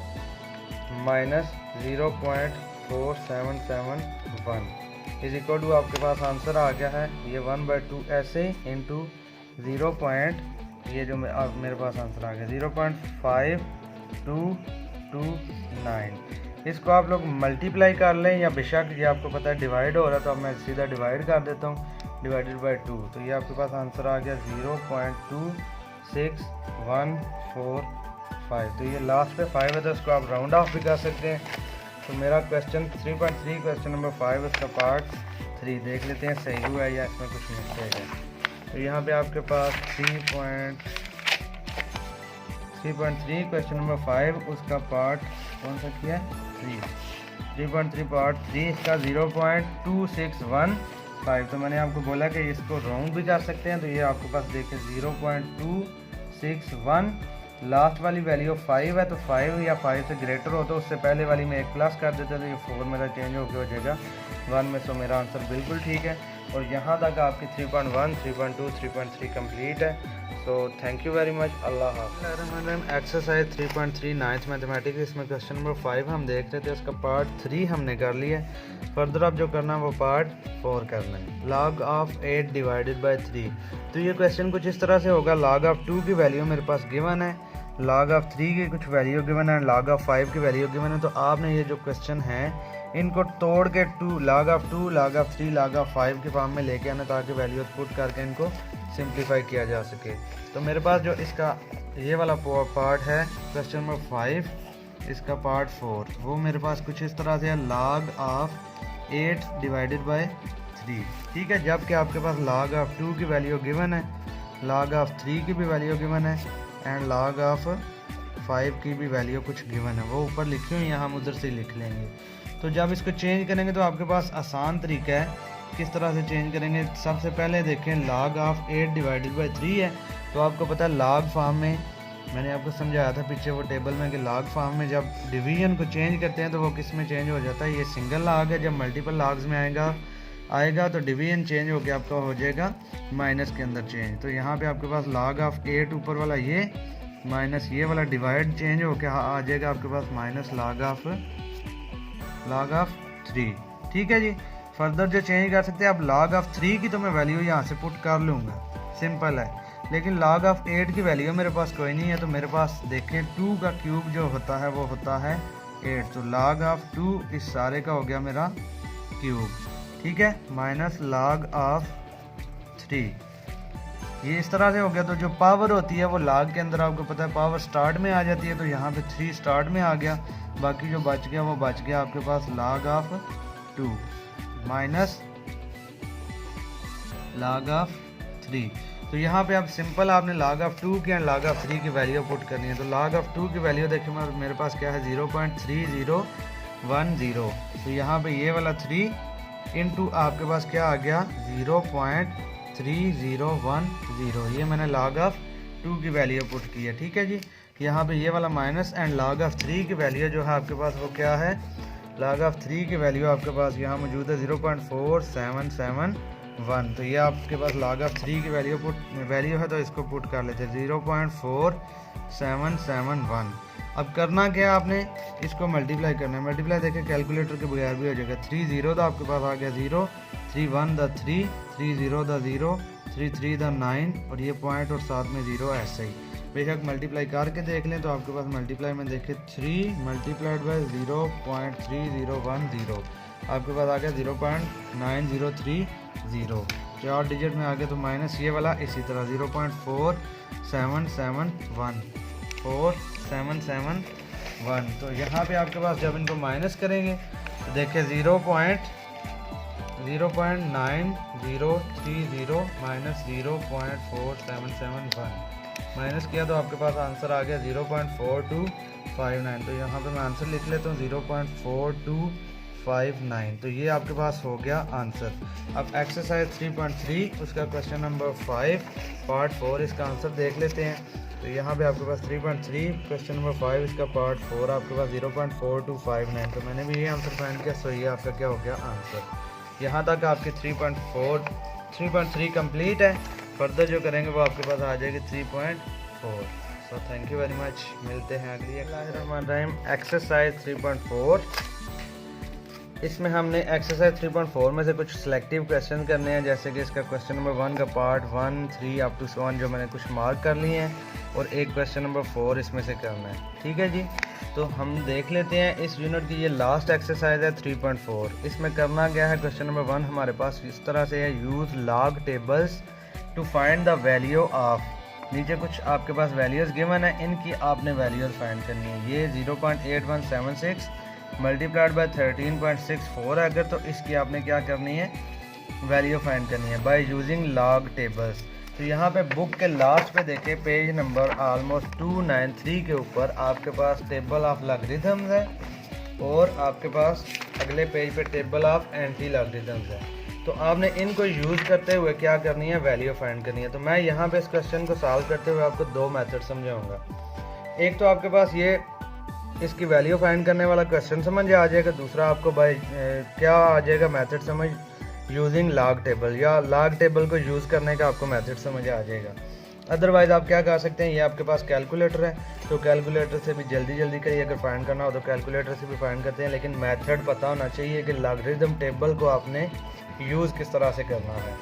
minus 0.4771 is equal to आपके पास आंसर आ गया है ये 1/2 ऐसे इंटू 0. ये जो मेरे पास आंसर आ गया 0.5229। इसको आप लोग मल्टीप्लाई कर लें या बेशक ये आपको पता है डिवाइड हो रहा है तो अब मैं सीधा डिवाइड कर देता हूँ, डिवाइडेड बाय 2। तो ये आपके पास आंसर आ गया 0.26145। तो ये लास्ट पे 5 है तो इसको आप राउंड ऑफ भी कर सकते हैं। तो मेरा क्वेश्चन 3.3 क्वेश्चन नंबर 5 इसका पार्ट 3 देख लेते हैं सही हुआ है या इसमें कुछ मिस्टेक है। तो यहाँ पे आपके पास 3.3 क्वेश्चन नंबर 5 उसका पार्ट कौन सा किया है 3.3 पार्ट 3 इसका 0.2615। तो मैंने आपको बोला कि इसको राउंड भी कर सकते हैं। तो ये आपके पास देखिए 0.261 लास्ट वाली वैल्यू 5 है तो 5 या 5 से ग्रेटर हो तो उससे पहले वाली में एक प्लस कर देते तो ये 4 मेरा चेंज होकर हो जाएगा 1 में। सो मेरा आंसर बिल्कुल ठीक है और यहाँ तक आपकी 3.1 3.2 3.3 कंप्लीट है। So thank you very much, अल्लाह हाफ़िज़। एक्सरसाइज 3.3 9th मैथमेटिक्स, इसमें क्वेश्चन नंबर 5 हम देख रहे थे, उसका पार्ट 3 हमने कर लिया है। फर्दर अब जो करना है वो पार्ट 4 करना है। log of 8 divided by 3। तो ये क्वेश्चन कुछ इस तरह से होगा, log ऑफ 2 की वैल्यू मेरे पास गिवन है, log ऑफ 3 की कुछ वैल्यू गिवन है, log ऑफ 5 की वैल्यू गिवन है। तो आपने ये जो क्वेश्चन है इनको तोड़ के log of 2 log of 3 log of 5 के फॉर्म में लेके आना ताकि वैल्यूज पुट करके इनको सिंप्लीफाई किया जा सके। तो मेरे पास जो इसका ये वाला पार्ट है क्वेश्चन नंबर 5 इसका पार्ट 4 वो मेरे पास कुछ इस तरह से है, log ऑफ 8 डिवाइडेड बाय 3। ठीक है, जबकि आपके पास log ऑफ 2 की वैल्यू गिवन है, log ऑफ 3 की भी वैल्यू गिवन है एंड log ऑफ 5 की भी वैल्यू कुछ गिवन है, वो ऊपर लिखी हुई है, हम उधर से लिख लेंगे। तो जब इसको चेंज करेंगे तो आपके पास आसान तरीका है, किस तरह से चेंज करेंगे। सबसे पहले देखें log ऑफ 8 डिवाइडेड बाई 3 है, तो आपको पता है log फॉर्म में मैंने आपको समझाया था पीछे वो टेबल में कि log फॉर्म में जब डिवीजन को चेंज करते हैं तो वो किस में चेंज हो जाता है, ये सिंगल log है, जब मल्टीपल लॉग्स में आएगा तो डिवीजन चेंज होकर आपका हो जाएगा माइनस के अंदर चेंज। तो यहाँ पे आपके पास log ऑफ 8 ऊपर वाला ये माइनस ये वाला डिवाइड चेंज होकर आ जाएगा आपके पास माइनस log ऑफ 3। ठीक है जी, फर्दर जो चेंज कर सकते हैं आप log ऑफ 3 की तो मैं वैल्यू यहाँ से पुट कर लूँगा, सिंपल है। लेकिन log ऑफ 8 की वैल्यू मेरे पास कोई नहीं है, तो मेरे पास देखें 2 का क्यूब जो होता है वो होता है 8, तो log ऑफ 2 इस सारे का हो गया मेरा क्यूब, ठीक है, माइनस log ऑफ 3, ये इस तरह से हो गया। तो जो पावर होती है वो log के अंदर आपको पता है पावर स्टार्ट में आ जाती है, तो यहाँ पे 3 स्टार्ट में आ गया, बाकी जो बच गया वो बच गया आपके पास log of 2 minus log of 3। तो यहाँ पे आप सिंपल आपने log ऑफ 2 की एंड log ऑफ 3 की वैल्यू पुट करनी है। तो log ऑफ 2 की वैल्यू देखिए मेरे पास क्या है 0.3010, तो यहाँ पे ये वाला 3 इंटू आपके पास क्या आ गया 0.3010, ये मैंने log ऑफ 2 की वैल्यू पुट की है, ठीक है जी। यहाँ पे ये वाला माइनस एंड log ऑफ 3 की वैल्यू जो है आपके पास वो क्या है, log ऑफ 3 की वैल्यू आपके पास यहाँ मौजूद है 0.4771, तो ये आपके पास log ऑफ 3 की वैल्यू है, तो इसको पुट कर लेते हैं 0.4771। अब करना क्या है, आपने इसको मल्टीप्लाई करना है। मल्टीप्लाई देखिए कैलकुलेटर के बगैर भी हो जाएगा, 3 0 तो आपके पास आ गया 0, 3 1 द 3, 3 0 द 0, 3 3 द 9 और ये पॉइंट और साथ में 0 ऐसे ही। बेशक मल्टीप्लाई करके देख लें तो आपके पास मल्टीप्लाई में देखिए 3 मल्टीप्लाइड बाई 0.3010 आपके पास आ गया 0.9030, 4 डिजिट में आ गया, तो माइनस ये वाला इसी तरह 0.4771, तो यहाँ पे आपके पास जब इनको माइनस करेंगे तो देखिए 0.9030 माइनस 0.4771 माइनस किया तो आपके पास आंसर आ गया 0.4259, तो यहाँ पे मैं आंसर लिख लेता हूँ 0.4259, तो ये आपके पास हो गया आंसर। अब एक्सरसाइज 3.3 उसका क्वेश्चन नंबर 5 पार्ट 4 इसका आंसर देख लेते हैं। तो यहाँ पे आपके पास 3.3 क्वेश्चन नंबर 5 इसका पार्ट 4 आपके पास 0.4259, तो मैंने भी ये आंसर फाइंड किया, सो ये आपका क्या हो गया आंसर। यहाँ तक आपकी 3.3 कंप्लीट है, फर्दर जो करेंगे वो आपके पास आ जाएगी 3.4। सो थैंक यू वेरी मच, मिलते हैं अगली एक्सरसाइज 3.4। इसमें हमने एक्सरसाइज 3.4 में से कुछ सिलेक्टिव क्वेश्चन करने हैं, जैसे कि इसका क्वेश्चन नंबर 1 का पार्ट 1 3 अप टू 7 जो मैंने कुछ मार्क कर लिए हैं, और एक क्वेश्चन नंबर 4 इसमें से करना है, ठीक है जी। तो हम देख लेते हैं इस यूनिट की ये लास्ट एक्सरसाइज है 3.4। इसमें करना क्या है, क्वेश्चन नंबर 1 हमारे पास इस तरह से है, use log tables two find the value of, नीचे कुछ आपके पास वैल्यूज़ गिवन है, इनकी आपने वैल्यूज़ फाइंड करनी है। ये 0.8176 मल्टीप्लाइड बाय 13.64 है अगर, तो इसकी आपने क्या करनी है वैल्यू फाइंड करनी है बाय यूजिंग लॉग टेबल्स। तो यहाँ पे बुक के लास्ट पे देखें पेज नंबर ऑलमोस्ट 293 के ऊपर आपके पास टेबल ऑफ लॉगरिथम्स है, और आपके पास अगले पेज पे टेबल ऑफ एंटी लॉगरिथम्स है। तो आपने इनको यूज़ करते हुए क्या करनी है वैल्यू फाइंड करनी है। तो मैं यहाँ पे इस क्वेश्चन को सॉल्व करते हुए आपको दो मेथड समझाऊंगा। एक तो आपके पास ये इसकी वैल्यू फाइंड करने वाला क्वेश्चन समझ आ जाएगा, दूसरा आपको बाय क्या आ जाएगा मेथड समझ यूजिंग लॉग टेबल, या लॉग टेबल को यूज़ करने का आपको मेथड समझ आ जाएगा। अदरवाइज़ आप क्या कर सकते हैं, ये आपके पास कैलकुलेटर है, तो कैलकुलेटर से भी जल्दी कहीं अगर फाइंड करना हो तो कैलकुलेटर से भी फाइंड करते हैं, लेकिन मेथड पता होना चाहिए कि लॉगरिथम टेबल को आपने यूज़ किस तरह से करना है।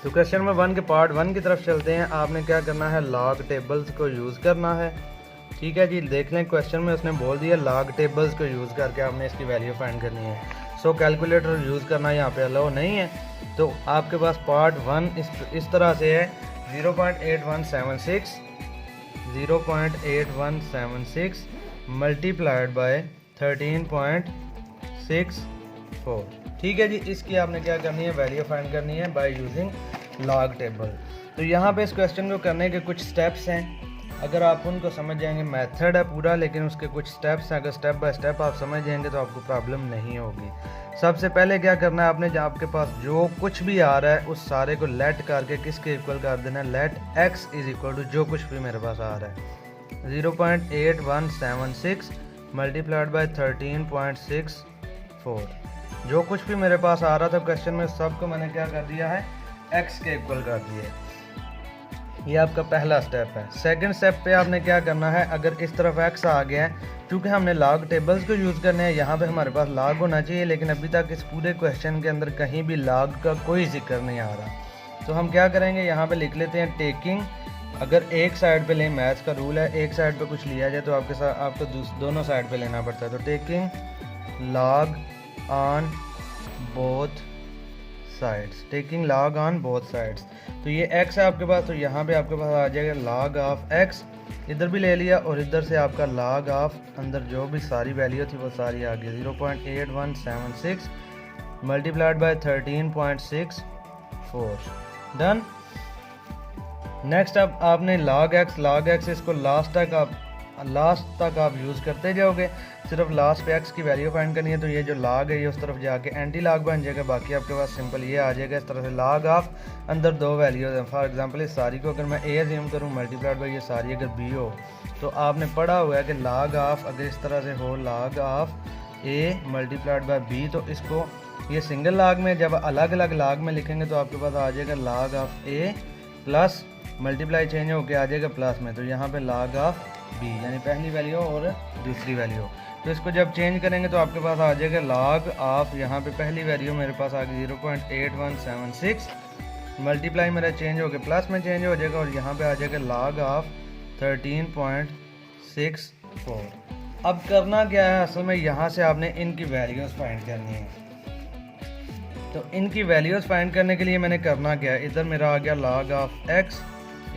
तो क्वेश्चन नंबर 1 के पार्ट 1 की तरफ चलते हैं। आपने क्या करना है, लॉग टेबल्स को यूज़ करना है, ठीक है जी। देख लें क्वेश्चन में उसने बोल दिया लॉग टेबल्स को यूज़ करके आपने इसकी वैल्यू फाइंड करनी है। सो कैलकुलेटर यूज़ करना यहाँ पे अलाउ नहीं है। तो आपके पास पार्ट 1 इस तरह से है 0.8176 मल्टीप्लाइड बाय 13.64, ठीक है जी। इसकी आपने क्या करनी है वैल्यू फाइंड करनी है बाय यूजिंग लॉग टेबल। तो यहाँ पे इस क्वेश्चन को करने के कुछ स्टेप्स हैं, अगर आप उनको समझ जाएंगे, मेथड है पूरा लेकिन उसके कुछ स्टेप्स हैं, अगर स्टेप बाय स्टेप आप समझ जाएंगे तो आपको प्रॉब्लम नहीं होगी। सबसे पहले क्या करना है, आपने जहाँ आपके पास जो कुछ भी आ रहा है उस सारे को लेट करके किसके इक्वल कर देना है, let x is equal to जो कुछ भी मेरे पास आ रहा है 0.8176 मल्टीप्लाइड बाय 13.64, जो कुछ भी मेरे पास आ रहा था क्वेश्चन में सबको मैंने क्या कर दिया है x के इक्वल कर दिया है। ये आपका पहला स्टेप है। सेकंड स्टेप पे आपने क्या करना है, अगर इस तरफ x आ गया है, क्योंकि हमने लॉग टेबल्स को यूज़ करने हैं, यहाँ पे हमारे पास लॉग होना चाहिए, लेकिन अभी तक इस पूरे क्वेश्चन के अंदर कहीं भी लॉग का कोई जिक्र नहीं आ रहा। तो हम क्या करेंगे, यहाँ पे लिख लेते हैं टेकिंग, अगर एक साइड पे लें, मैथ्स का रूल है एक साइड पे कुछ लिया जाए तो आपके साथ आपको दोनों साइड पे लेना पड़ता है। तो taking log on both sides, taking log on both sides. तो ये x है आपके पास, तो यहाँ पे आपके पास आ जाएगा log ऑफ x, इधर भी ले लिया और इधर से आपका log ऑफ अंदर जो भी सारी वैल्यू थी वो सारी आ गई 0.8176 मल्टीप्लाइड बाय 13.64 डन। नेक्स्ट अब आपने log x इसको लास्ट तक आप यूज़ करते जाओगे, सिर्फ लास्ट पे x की वैल्यू फाइंड करनी है। तो ये जो log है ये उस तरफ जाके एंटी log बन जाएगा, बाकी आपके पास सिंपल ये आ जाएगा इस तरह से log ऑफ अंदर दो वैल्यूज हैं। फॉर एग्जांपल इस सारी को अगर मैं a अज्यूम करूँ मल्टीप्लाइड बाई ये सारी अगर b हो, तो आपने पढ़ा हुआ है कि log ऑफ अगर इस तरह से हो log of a multiplied by b, तो इसको ये सिंगल log में जब अलग अलग log में लिखेंगे तो आपके पास आ जाएगा log of a plus multiply change होकर आ जाएगा प्लस में, तो यहाँ पे log ऑफ b यानी पहली वैल्यू और दूसरी वैल्यू। तो इसको जब चेंज करेंगे तो आपके पास आ जाएगा log ऑफ, यहाँ पे पहली वैल्यू मेरे पास आ गई 0.8176 मल्टीप्लाई मेरा चेंज होकर प्लस में चेंज हो जाएगा और यहाँ पे आ जाएगा log ऑफ 13.64। अब करना क्या है, असल में यहाँ से आपने इनकी वैल्यूज़ फाइंड करनी है। तो इनकी वैल्यूज़ फाइंड करने के लिए मैंने करना क्या है, इधर मेरा आ गया log of x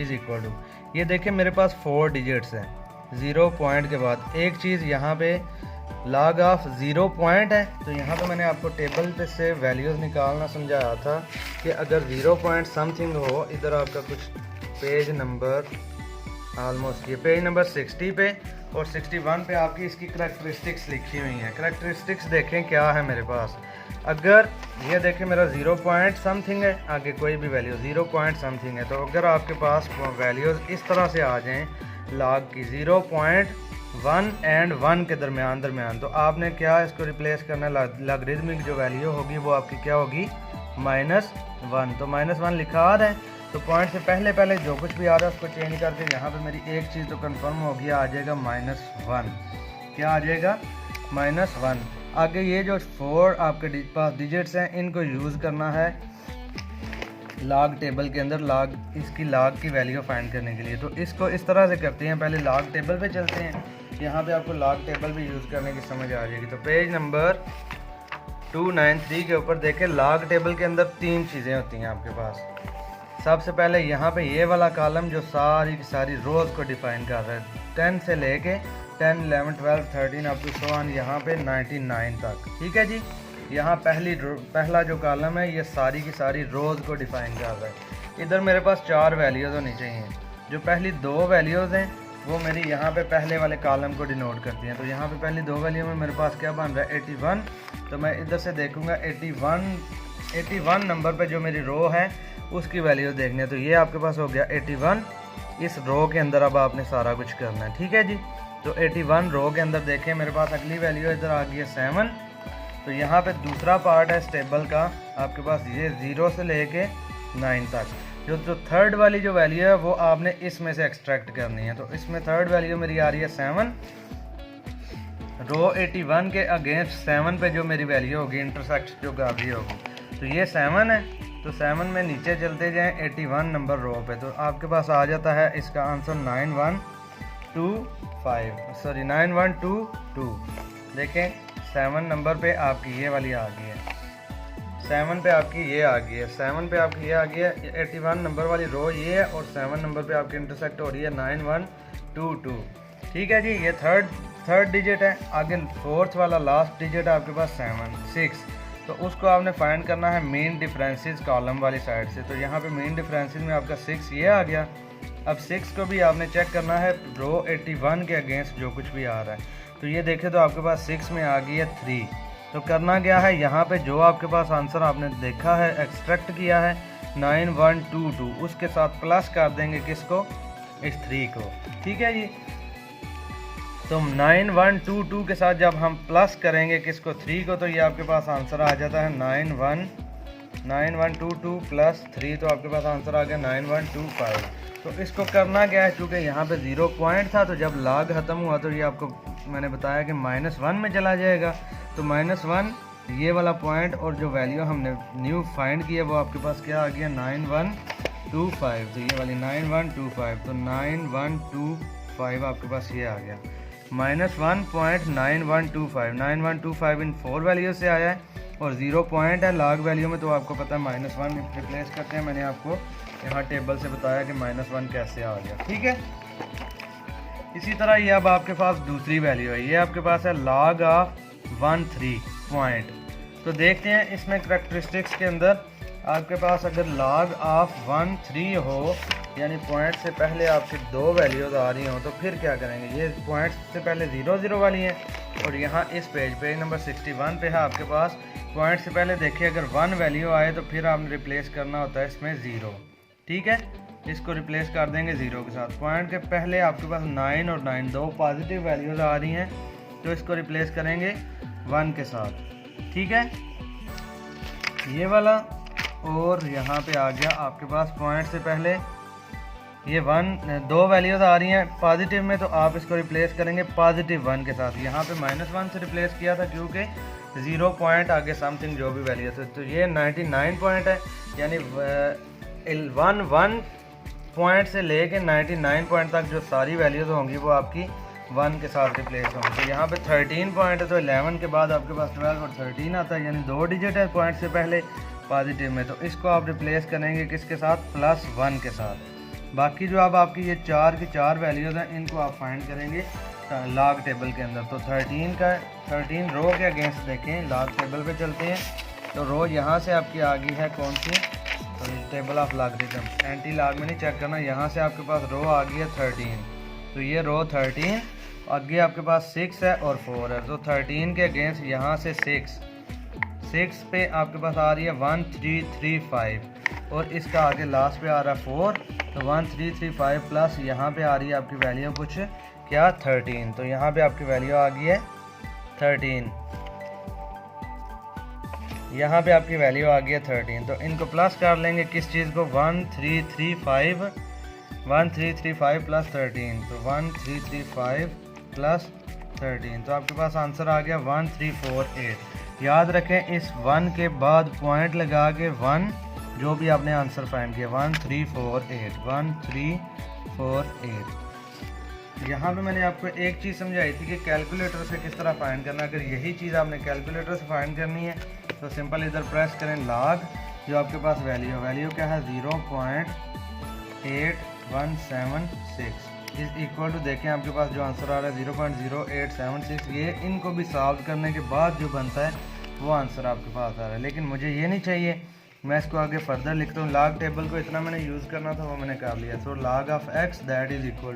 is equal to, ये देखें मेरे पास 4 डिजिट्स हैं 0 पॉइंट के बाद। एक चीज़ यहाँ पे log ऑफ 0 पॉइंट है, तो यहाँ पे मैंने आपको टेबल पे से वैल्यूज़ निकालना समझाया था कि अगर 0 पॉइंट समथिंग हो, इधर आपका कुछ पेज नंबर ऑलमोस्ट ये पेज नंबर 60 पे और 61 पे आपकी इसकी करैक्टरिस्टिक्स लिखी हुई हैं। करैक्टरिस्टिक्स देखें क्या है मेरे पास, अगर ये देखें मेरा 0 पॉइंट समथिंग है, आगे कोई भी वैल्यू 0 पॉइंट समथिंग है, तो अगर आपके पास वैल्यूज़ इस तरह से आ जाएं log की 0.1 एंड 1 के दरमियान, तो आपने क्या इसको रिप्लेस करना है, लॉगरिदमिक जो वैल्यू होगी वो आपकी क्या होगी -1। तो -1 लिखा आ रहा है, तो पॉइंट से पहले जो कुछ भी आ रहा है उसको चेंज करके यहाँ पे मेरी एक चीज़ तो कंफर्म हो गया, आ जाएगा -1। क्या आ जाएगा -1। आगे ये जो 4 आपके पास डिजिट्स हैं इनको यूज़ करना है log टेबल के अंदर, इसकी log की वैल्यू फाइंड करने के लिए। तो इसको इस तरह से करते हैं, पहले log टेबल पे चलते हैं, यहाँ पे आपको log टेबल भी यूज़ करने की समझ आ जाएगी। तो पेज नंबर 293 के ऊपर देखें, log टेबल के अंदर 3 चीज़ें होती हैं आपके पास। सबसे पहले यहाँ पे ये वाला कॉलम जो सारी की सारी रोज़ को डिफाइन कर रहा है, 10 से लेके 10, 11, 12, 13 अप टू सो ऑन यहाँ पे 99 तक, ठीक है जी। यहाँ पहला जो कॉलम है ये सारी की सारी रोज़ को डिफाइन कर रहा है। इधर मेरे पास 4 वैल्यूज़ होनी चाहिए, जो पहली 2 वैल्यूज़ हैं वो मेरी यहाँ पे पहले वाले कॉलम को डिनोट करती हैं। तो यहाँ पे पहली 2 वैल्यू में मेरे पास क्या बन रहा है 81, तो मैं इधर से देखूँगा 81 नंबर पे जो मेरी रो है उसकी वैल्यूज़ देखनी है। तो ये आपके पास हो गया 81, इस रो के अंदर अब आपने सारा कुछ करना है, ठीक है जी। तो 81 रो के अंदर देखें मेरे पास अगली वैल्यू इधर आ गई है 7। तो यहाँ पे दूसरा पार्ट है इस टेबल का आपके पास, ये 0 से लेके 9 तक। जो थर्ड वाली जो वैल्यू है वो आपने इसमें से एक्सट्रैक्ट करनी है। तो इसमें थर्ड वैल्यू मेरी आ रही है 7, रो 81 के अगेंस्ट 7 पे जो मेरी वैल्यू होगी इंटरसेक्ट जो कर रही होगी, तो ये 7 है। तो 7 में नीचे चलते जाएं 81 नंबर रो पे, तो आपके पास आ जाता है इसका आंसर 9122। देखें 7 नंबर पे आपकी ये वाली आ गई है, 7 पे आपकी ये आ गई है, 7 पे आपकी ये आ गई है, 81 नंबर वाली रो ये है और 7 नंबर पे आपकी इंटरसेक्ट हो रही है 9122, ठीक है जी। ये थर्ड डिजिट है। आगे फोर्थ वाला लास्ट डिजिट है आपके पास 6, तो उसको आपने फाइंड करना है मीन डिफरेंसेस कॉलम वाली साइड से। तो यहाँ पे मीन डिफरेंसेस में आपका 6 ये आ गया। अब 6 को भी आपने चेक करना है रो 81 के अगेंस्ट जो कुछ भी आ रहा है। तो ये देखें तो आपके पास 6 में आ गई है 3। तो करना क्या है, यहाँ पे जो आपके पास आंसर आपने देखा है एक्सट्रैक्ट किया है 9122, उसके साथ प्लस कर देंगे किसको, इस 3 को, ठीक है जी। तो 9122 के साथ जब हम प्लस करेंगे किसको, 3 को, तो ये आपके पास आंसर आ जाता है 9122 प्लस 3, तो आपके पास आंसर आ गया 9125। तो इसको करना क्या है, चूँकि यहाँ पे 0 पॉइंट था, तो जब log ख़त्म हुआ तो ये आपको मैंने बताया कि -1 में चला जाएगा। तो -1 ये वाला पॉइंट और जो वैल्यू हमने न्यू फाइंड किया वो आपके पास क्या आ गया 9125। तो ये वाली 9125, तो 9125 आपके पास ये आ गया -1.9125। 9125 इन 4 वैल्यू से आया है और 0 पॉइंट है लॉग वैल्यू में, तो आपको पता है -1 रिप्लेस करते हैं। मैंने आपको यहाँ टेबल से बताया कि -1 कैसे आ गया, ठीक है। इसी तरह ये अब आपके पास दूसरी वैल्यू है, ये आपके पास है log ऑफ 13 पॉइंट। तो देखते हैं इसमें करैक्टरिस्टिक्स के अंदर आपके पास अगर log ऑफ 13 हो, यानी पॉइंट से पहले आपकी 2 वैल्यूज आ रही हो, तो फिर क्या करेंगे। ये पॉइंट से पहले 0 0 वाली है और यहाँ इस पेज नंबर 61 पे है आपके पास पॉइंट से पहले देखिए अगर 1 वैल्यू आए तो फिर आपने रिप्लेस करना होता है इसमें 0, ठीक है। इसको रिप्लेस कर देंगे 0 के साथ। पॉइंट के पहले आपके पास 9 और 9 दो पॉजिटिव वैल्यूज आ रही हैं, तो इसको रिप्लेस करेंगे 1 के साथ, ठीक है, ये वाला। और यहाँ पे आ गया आपके पास पॉइंट से पहले ये 2 वैल्यूज आ रही हैं पॉजिटिव में, तो आप इसको रिप्लेस करेंगे +1 के साथ। यहाँ पे -1 से रिप्लेस किया था क्योंकि 0 पॉइंट आगे समथिंग जो भी वैल्यू है, तो ये 99 पॉइंट है, यानी 1 पॉइंट से लेके 99 पॉइंट तक जो सारी वैल्यूज होंगी वो आपकी 1 के साथ रिप्लेस होंगी। तो यहाँ पे 13 पॉइंट है, तो 11 के बाद आपके पास 12 और 13 आता है, यानी 2 डिजिट है पॉइंट से पहले पॉजिटिव में, तो इसको आप रिप्लेस करेंगे किसके साथ, +1 के साथ। बाकी जो अब आपकी ये 4 की 4 वैल्यूज हैं, इनको आप फाइंड करेंगे लॉग टेबल के अंदर। तो 13 रो के अगेंस्ट देखें, लॉग टेबल पे चलते हैं, तो रो यहाँ से आपकी आ गई है कौन सी, तो table of logarithm, anti log में नहीं चेक करना, यहाँ से आपके पास रो आ गई है 13। तो ये रो 13, आगे आपके पास 6 है और 4 है, तो 13 के अगेंस्ट यहाँ से 6 पे आपके पास आ रही है 1335 और इसका आगे लास्ट पे आ रहा है 4, तो 1335 प्लस यहाँ पे आ रही है आपकी वैल्यू कुछ क्या 13, तो यहाँ पे आपकी वैल्यू आ गई है 13, यहाँ पे आपकी वैल्यू आ गई है 13। तो इनको प्लस कर लेंगे किस चीज़ को, 1335 प्लस 13, तो 1335 प्लस 13, तो आपके पास आंसर आ गया 1348। याद रखें इस 1 के बाद पॉइंट लगा के 1 जो भी आपने आंसर फाइंड किया 1348। यहाँ पे मैंने आपको एक चीज़ समझाई थी कि कैलकुलेटर से किस तरह फाइंड करना। अगर यही चीज़ आपने कैलकुलेटर से फाइंड करनी है तो सिंपल इधर प्रेस करें लॉग, जो आपके पास वैल्यू क्या है 0.8176 इज इक्वल टू, देखें आपके पास जो आंसर आ रहा है 0.0876। ये इनको भी सॉल्व करने के बाद जो बनता है वो आंसर आपके पास आ रहा है, लेकिन मुझे ये नहीं चाहिए, मैं इसको आगे फर्दर लिखता हूँ। लॉग टेबल को इतना मैंने यूज़ करना था वो मैंने कर लिया। So log of x that is equal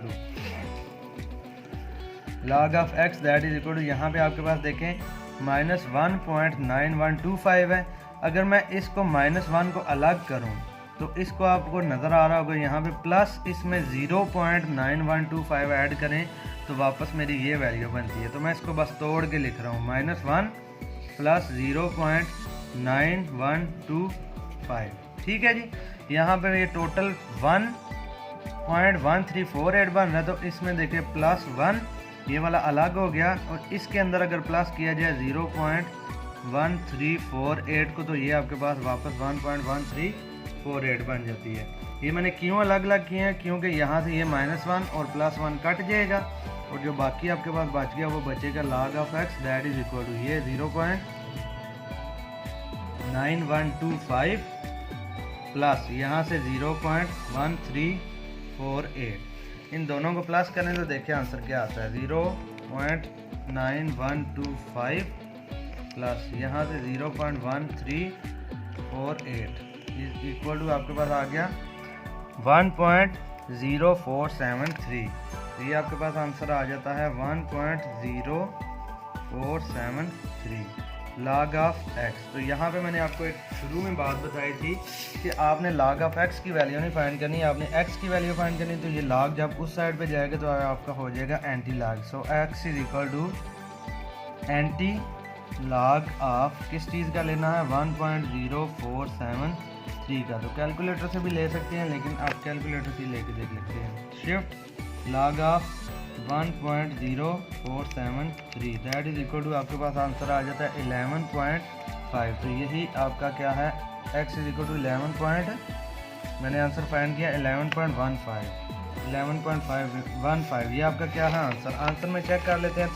to यहाँ पे आपके पास देखें -1.9125 है। अगर मैं इसको -1 को अलग करूँ तो इसको आपको नज़र आ रहा होगा यहाँ पे प्लस इसमें 0.9125 ऐड करें तो वापस मेरी ये वैल्यू बनती है। तो मैं इसको बस तोड़ के लिख रहा हूँ -1 प्लस 0.9125, ठीक है जी। यहाँ पे ये टोटल 1.1348 बन रहा है, तो इसमें देखिए +1 ये वाला अलग हो गया और इसके अंदर अगर प्लस किया जाए 0.1348 को तो ये आपके पास वापस 1.1348 बन जाती है। ये मैंने क्यों अलग अलग किए हैं, क्योंकि यहाँ से ये -1 और +1 कट जाएगा और जो बाकी आपके पास बच गया वो बचेगा log of x that is equal to ये 0.9125 प्लस यहाँ से 0.1348। इन दोनों को प्लस करें तो देखिए आंसर क्या आता है 0.9125 प्लस यहाँ से 0.1348 इक्वल टू आपके पास आ गया 1.0473। तो ये आपके पास आंसर आ जाता है 1.0473 log of x। तो यहाँ पे मैंने आपको एक शुरू में बात बताई थी कि आपने log of x की वैल्यू नहीं फाइंड करनी, आपने x की वैल्यू फाइंड करनी। तो ये log जब उस साइड पे जाएगा तो आपका हो जाएगा anti log। So x is equal to anti log of किस चीज़ का लेना है 1.0473 का। तो कैलकुलेटर से भी ले सकते हैं, लेकिन आप कैलकुलेटर से लेके देख लेते हैं। Shift log of 1.0473 that is equal to आपके पास आंसर आ जाता है 11.5। तो यही आपका क्या है, x इज इक्वल टू 11 मैंने आंसर फाइंड किया 11.15 ये आपका क्या है आंसर में चेक कर लेते हैं।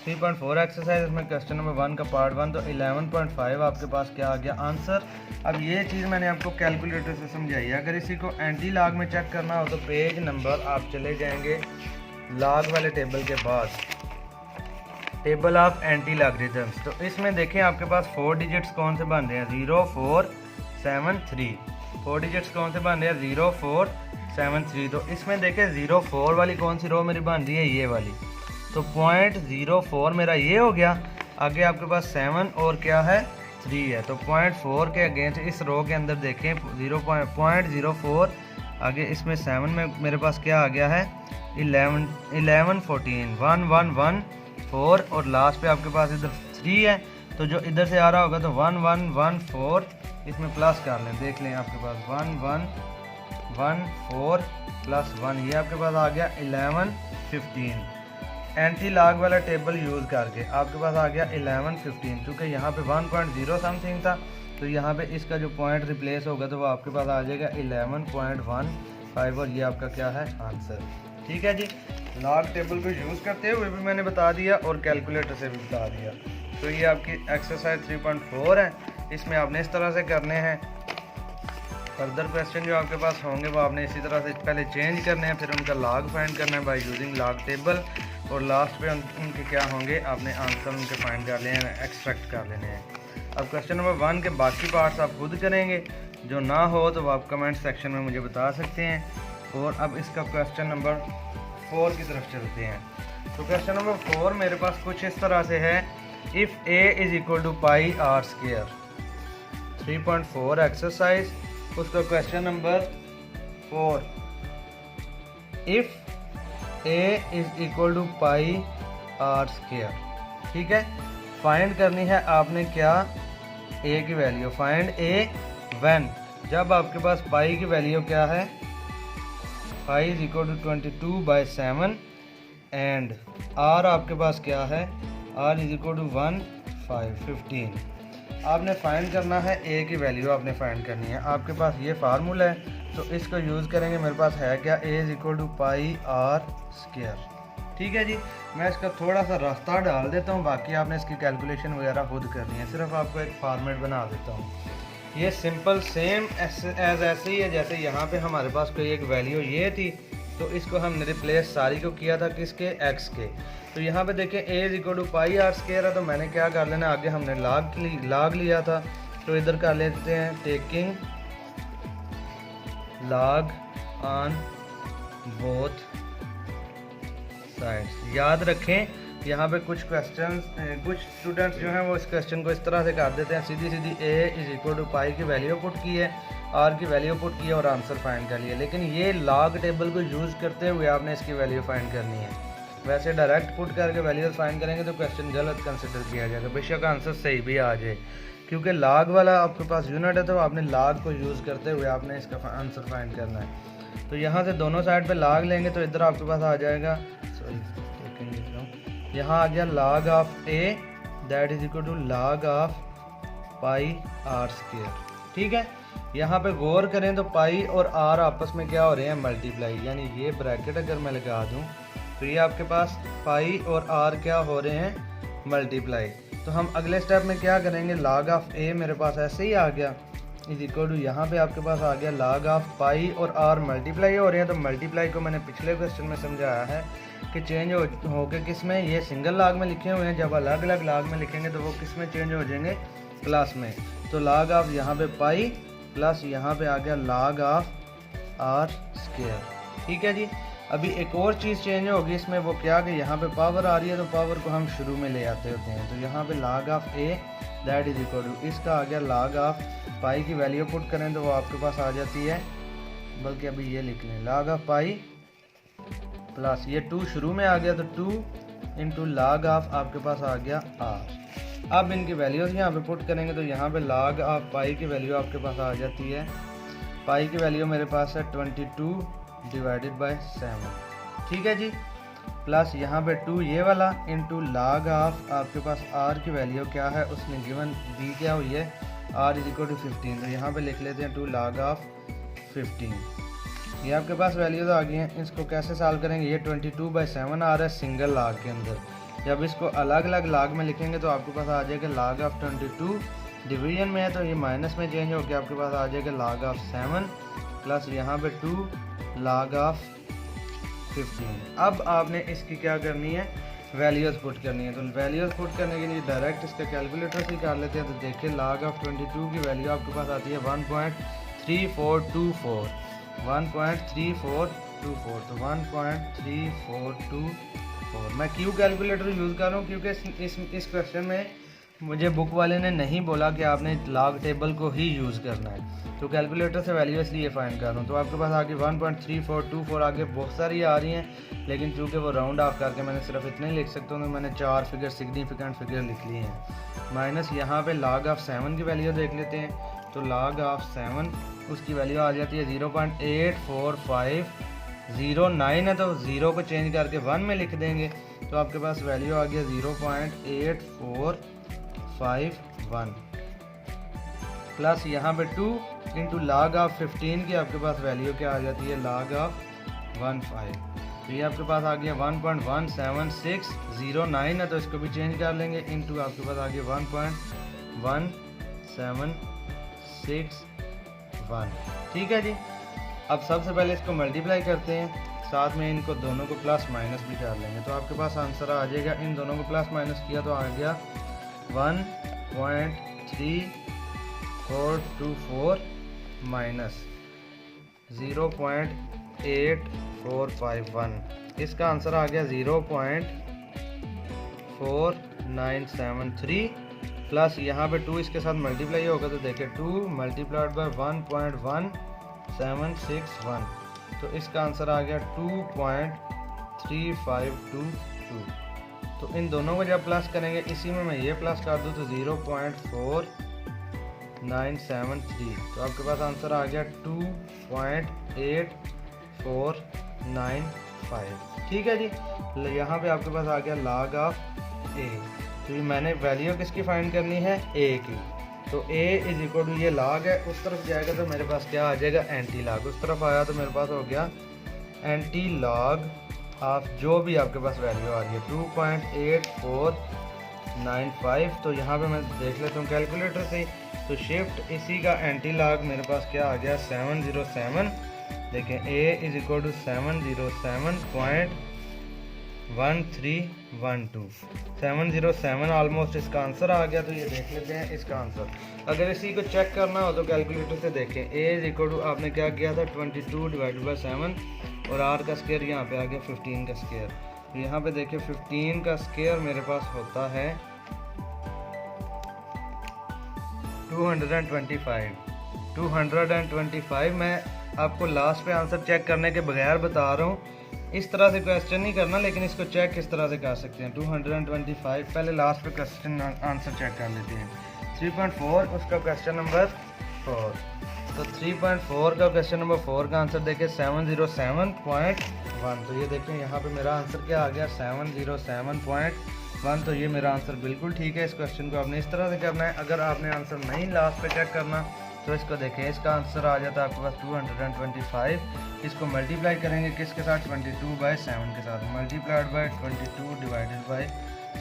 3.4 एक्सरसाइज में क्वेश्चन नंबर 1 का पार्ट 1, तो 11.5 आपके पास क्या आ गया आंसर। अब ये चीज़ मैंने आपको कैलकुलेटर से समझाई है। अगर इसी को एंटी लॉग में चेक करना हो तो पेज नंबर आप चले जाएंगे लॉग वाले टेबल के बाद, टेबल ऑफ एंटी लॉगरिथम्स। तो इसमें देखें आपके पास 4 डिजिट्स कौन से बन रहे हैं, 0 4 7 3। 4 डिजिट्स कौन से बन रहे हैं, 0 4 7 3। तो इसमें देखें 0 4 वाली कौन सी रो मेरी बन रही है, ये वाली। तो 0.04 मेरा ये हो गया। आगे आपके पास 7 और क्या है 3 है। तो 0.4 के अगेंस्ट इस रो के अंदर देखें 0.04, आगे इसमें 7 में मेरे पास क्या आ गया है 11 14 1 1 1 4 और लास्ट पे आपके पास इधर 3 है। तो जो इधर से आ रहा होगा तो 1 1 1 4 इसमें प्लस कर लें, देख लें आपके पास 1 1 1 4 प्लस 1 ये आपके पास आ गया 11 15। एंटी लॉग वाला टेबल यूज़ करके आपके पास आ गया 11 15। क्योंकि यहाँ पे 1.0 समथिंग था तो यहाँ पे इसका जो पॉइंट रिप्लेस होगा तो वो आपके पास आ जाएगा 11.15 और ये आपका क्या है आंसर। ठीक है जी, लॉग टेबल को यूज़ करते हुए भी मैंने बता दिया और कैलकुलेटर से भी बता दिया। तो ये आपकी एक्सरसाइज 3.4 है, इसमें आपने इस तरह से करने हैं। फर्दर क्वेश्चन जो आपके पास होंगे वो आपने इसी तरह से पहले चेंज करने हैं, फिर उनका लॉग फाइंड करना है बाय यूजिंग लॉग टेबल, और लास्ट पे उनके क्या होंगे आपने आंसर उनके फाइंड कर लेने हैं, एक्सट्रैक्ट कर लेने हैं। अब क्वेश्चन नंबर 1 के बाकी पार्ट्स आप खुद करेंगे, जो ना हो तो आप कमेंट सेक्शन में मुझे बता सकते हैं। और अब इसका क्वेश्चन नंबर 4 की तरफ चलते हैं। तो क्वेश्चन नंबर 4 मेरे पास कुछ इस तरह से है, if a is equal to pi r square. 3.4 exercise, उसका question number 4, if a is equal to pi r square. ठीक है, फाइंड करनी है आपने क्या, a की वैल्यू। फाइंड a व्हेन, जब आपके पास पाई की वैल्यू क्या है, pi is equal to 22/7 and r आपके पास क्या है, r इज इक्वल टू 15। आपने फाइंड करना है a की वैल्यू, आपने फाइंड करनी है। आपके पास ये फार्मूला है तो इसको यूज़ करेंगे। मेरे पास है क्या, a is equal to pi r square. ठीक है जी, मैं इसका थोड़ा सा रास्ता डाल देता हूँ, बाकी आपने इसकी कैलकुलेशन वगैरह खुद करनी है। सिर्फ आपको एक फॉर्मेट बना देता हूँ। ये सिंपल सेम एज ऐसे ही है जैसे यहाँ पे हमारे पास कोई एक वैल्यू ये थी, तो इसको हमने रिप्लेस सारी को किया था किसके, x के। तो यहाँ पे देखें a is equal to pi r square है, तो मैंने क्या कर लेना, आगे हमने लॉग लिया था तो इधर कर लेते हैं taking log on both sides. याद रखें यहाँ पे कुछ स्टूडेंट्स जो हैं वो इस क्वेश्चन को इस तरह से कर देते हैं, सीधी सीधी a इज इक्वल टू पाई की वैल्यू पुट की है, r की वैल्यू पुट की है और आंसर फाइंड कर लिया। लेकिन ये लॉग टेबल को यूज़ करते हुए आपने इसकी वैल्यू फाइंड करनी है। वैसे डायरेक्ट पुट करके वैल्यूज फाइंड करेंगे तो क्वेश्चन गलत कंसिडर किया जाएगा, बेशक आंसर सही भी आ जाए। क्योंकि लॉग वाला आपके पास यूनिट है तो आपने लॉग को यूज़ करते हुए आपने इसका आंसर फाइंड करना है। तो यहाँ से दोनों साइड पे लॉग लेंगे तो इधर आपके पास आ जाएगा, यहाँ आ गया log of a that is equal to log of pi r square. ठीक है, यहाँ पे गौर करें तो पाई और r आपस में क्या हो रहे हैं, मल्टीप्लाई। यानी ये ब्रैकेट अगर मैं लगा दूँ तो ये आपके पास पाई और r क्या हो रहे हैं, मल्टीप्लाई। तो हम अगले स्टेप में क्या करेंगे, log ऑफ a मेरे पास ऐसे ही आ गया इज इक्वल टू, यहाँ पे आपके पास आ गया log ऑफ पाई और r मल्टीप्लाई हो रहे हैं। तो मल्टीप्लाई को मैंने पिछले क्वेश्चन में समझाया है कि चेंज हो के किस में, ये सिंगल लॉग में लिखे हुए हैं, जब अलग अलग लॉग में लिखेंगे तो वो किस में चेंज हो जाएंगे, प्लस में। तो log ऑफ यहाँ पे पाई प्लस यहाँ पे आ गया log ऑफ r स्क्वायर। ठीक है जी, अभी एक और चीज़ चेंज होगी इसमें, वो क्या कि यहाँ पे पावर आ रही है तो पावर को हम शुरू में ले आते होते हैं। तो यहाँ पे log of a that is equal to, इसका आ गया log ऑफ पाई की वैल्यू पुट करें तो वो आपके पास आ जाती है, बल्कि अभी ये लिख लें log ऑफ पाई प्लस ये 2 शुरू में आ गया तो 2 इंटू log ऑफ आपके पास आ गया r। अब इनकी वैल्यूज यहाँ पे पुट करेंगे तो यहाँ पे log ऑफ पाई की वैल्यू आपके पास आ जाती है, पाई की वैल्यू मेरे पास है 22 डिवाइडेड बाय 7, ठीक है जी। प्लस यहाँ पे 2 ये वाला इंटू log ऑफ आपके पास r की वैल्यू क्या है, उसने गिवन दी क्या हुई है, r इज इक्वल टू 15, तो यहाँ पे लिख लेते हैं 2 log ऑफ 15। ये आपके पास वैल्यूज आ गई हैं। इसको कैसे सॉल्व करेंगे, ये 22/7 आ रहा है सिंगल log के अंदर। जब इसको अलग अलग log में लिखेंगे तो आपके पास आ जाएगा log ऑफ 22, डिवीजन में है तो ये माइनस में चेंज होकर आपके पास आ जाएगा log ऑफ 7 प्लस यहाँ पे 2 log ऑफ 15। अब आपने इसकी क्या करनी है, वैल्यूज पुट करनी है। तो वैल्यूज पुट करने के लिए डायरेक्ट इसका कैलकुलेटर से कर लेते हैं। तो देखिए log ऑफ 22 की वैल्यू आपके पास आती है 1.3424, 1.3424, तो 1.3424। मैं क्यों कैलकुलेटर यूज़ कर रहा हूँ, क्योंकि इस क्वेश्चन में मुझे बुक वाले ने नहीं बोला कि आपने लॉग टेबल को ही यूज़ करना है, तो कैलकुलेटर से वैल्यू इसलिए फाइंड कर रहा हूँ। तो आपके पास आगे 1.3424 आगे बहुत सारी आ रही हैं, लेकिन चूँकि वो राउंड ऑफ करके मैंने सिर्फ इतने ही लिख सकता हूँ, तो मैंने 4 फिगर सिग्निफिकेंट फिगर लिख लिए हैं। माइनस यहाँ पे log ऑफ 7 की वैल्यू देख लेते हैं। तो log ऑफ 7 उसकी वैल्यू आ जाती है 0.84509 है, तो 0 को चेंज करके 1 में लिख देंगे तो आपके पास वैल्यू आ गया 0.8451 प्लस यहाँ पे 2 इंटू log ऑफ 15 की आपके पास वैल्यू क्या आ जाती है, log ऑफ 15। तो ये आपके पास आ गया 1.17609 है, तो इसको भी चेंज कर लेंगे इंटू आपके पास आ गया 1.1761, ठीक है जी। अब सबसे पहले इसको मल्टीप्लाई करते हैं, साथ में इनको दोनों को प्लस माइनस भी कर लेंगे, तो आपके पास आंसर आ जाएगा। इन दोनों को प्लस माइनस किया तो आ गया 1.3424 माइनस 0.8451, इसका आंसर आ गया 0.4973 प्लस यहाँ पे 2 इसके साथ मल्टीप्लाई होगा तो देखिए 2 मल्टीप्लाइड बाय 1.1761, तो इसका आंसर आ गया 2.3522। तो इन दोनों को जब प्लस करेंगे, इसी में मैं ये प्लस कर दूँ तो 0.4973, तो आपके पास आंसर आ गया 2.8495, ठीक है जी। यहाँ पे आपके पास आ गया log ऑफ a, तो ये मैंने वैल्यू किसकी फाइंड करनी है, a की। तो a इज इक्वल टू ये log है, उस तरफ जाएगा तो मेरे पास क्या आ जाएगा, एंटी log। उस तरफ आया तो मेरे पास हो गया एंटी log ऑफ जो भी आपके पास वैल्यू आ रही है 2.8495। तो यहाँ पे मैं देख लेता हूँ कैलकुलेटर से, तो शिफ्ट इसी का एंटी log मेरे पास क्या आ गया 707। देखें a is equal to 707.1312 almost इसका आंसर आ गया। तो ये देख लेते हैं इसका आंसर। अगर इसी को चेक करना हो तो कैलकुलेटर से देखें, a इज इक्वल टू आपने क्या किया था 22 डिवाइडेड बाई 7 और r का स्क्वायर यहाँ पे आ गया 15 का स्क्वायर। तो यहाँ पे देखिए 15 का स्क्वायर मेरे पास होता है 225। मैं आपको लास्ट पे आंसर चेक करने के बगैर बता रहा हूँ, इस तरह से क्वेश्चन नहीं करना, लेकिन इसको चेक किस तरह से कर सकते हैं 225। पहले लास्ट पे क्वेश्चन आंसर चेक कर लेते हैं। 3.4 उसका क्वेश्चन नंबर 4, तो 3.4 का क्वेश्चन नंबर 4 का आंसर देखिए 707.1। तो ये देखें यहाँ पे मेरा आंसर क्या आ गया 707.1। तो ये मेरा आंसर बिल्कुल ठीक है। इस क्वेश्चन को आपने इस तरह से करना है। अगर आपने आंसर नहीं लास्ट पे चेक करना तो इसको देखें, इसका आंसर आ जाता है आपके पास 225। इसको मल्टीप्लाई करेंगे किसके साथ, 22/7 के साथ, मल्टीप्लाइड बाय 22 डिवाइडेड बाय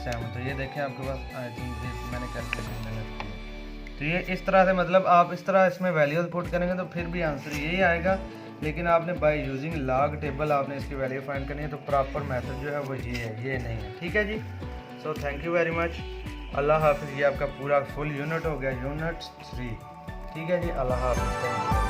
7। तो ये देखें आपके पास आई थिंक मैंने कैलकुलेशन में रखी है। तो ये इस तरह से मतलब आप इस तरह इसमें वैल्यूज पुट करेंगे तो फिर भी आंसर यही आएगा, लेकिन आपने बाय यूजिंग लॉग टेबल आपने इसकी वैल्यू फाइंड करनी है। तो प्रॉपर मेथड जो है वो ये है, ये नहीं है, ठीक है जी। So thank you very much, अल्लाह हाफिज़। ये आपका पूरा फुल यूनिट हो गया, यूनिट 3, ठीक है जी। अल्लाह हाफिज़।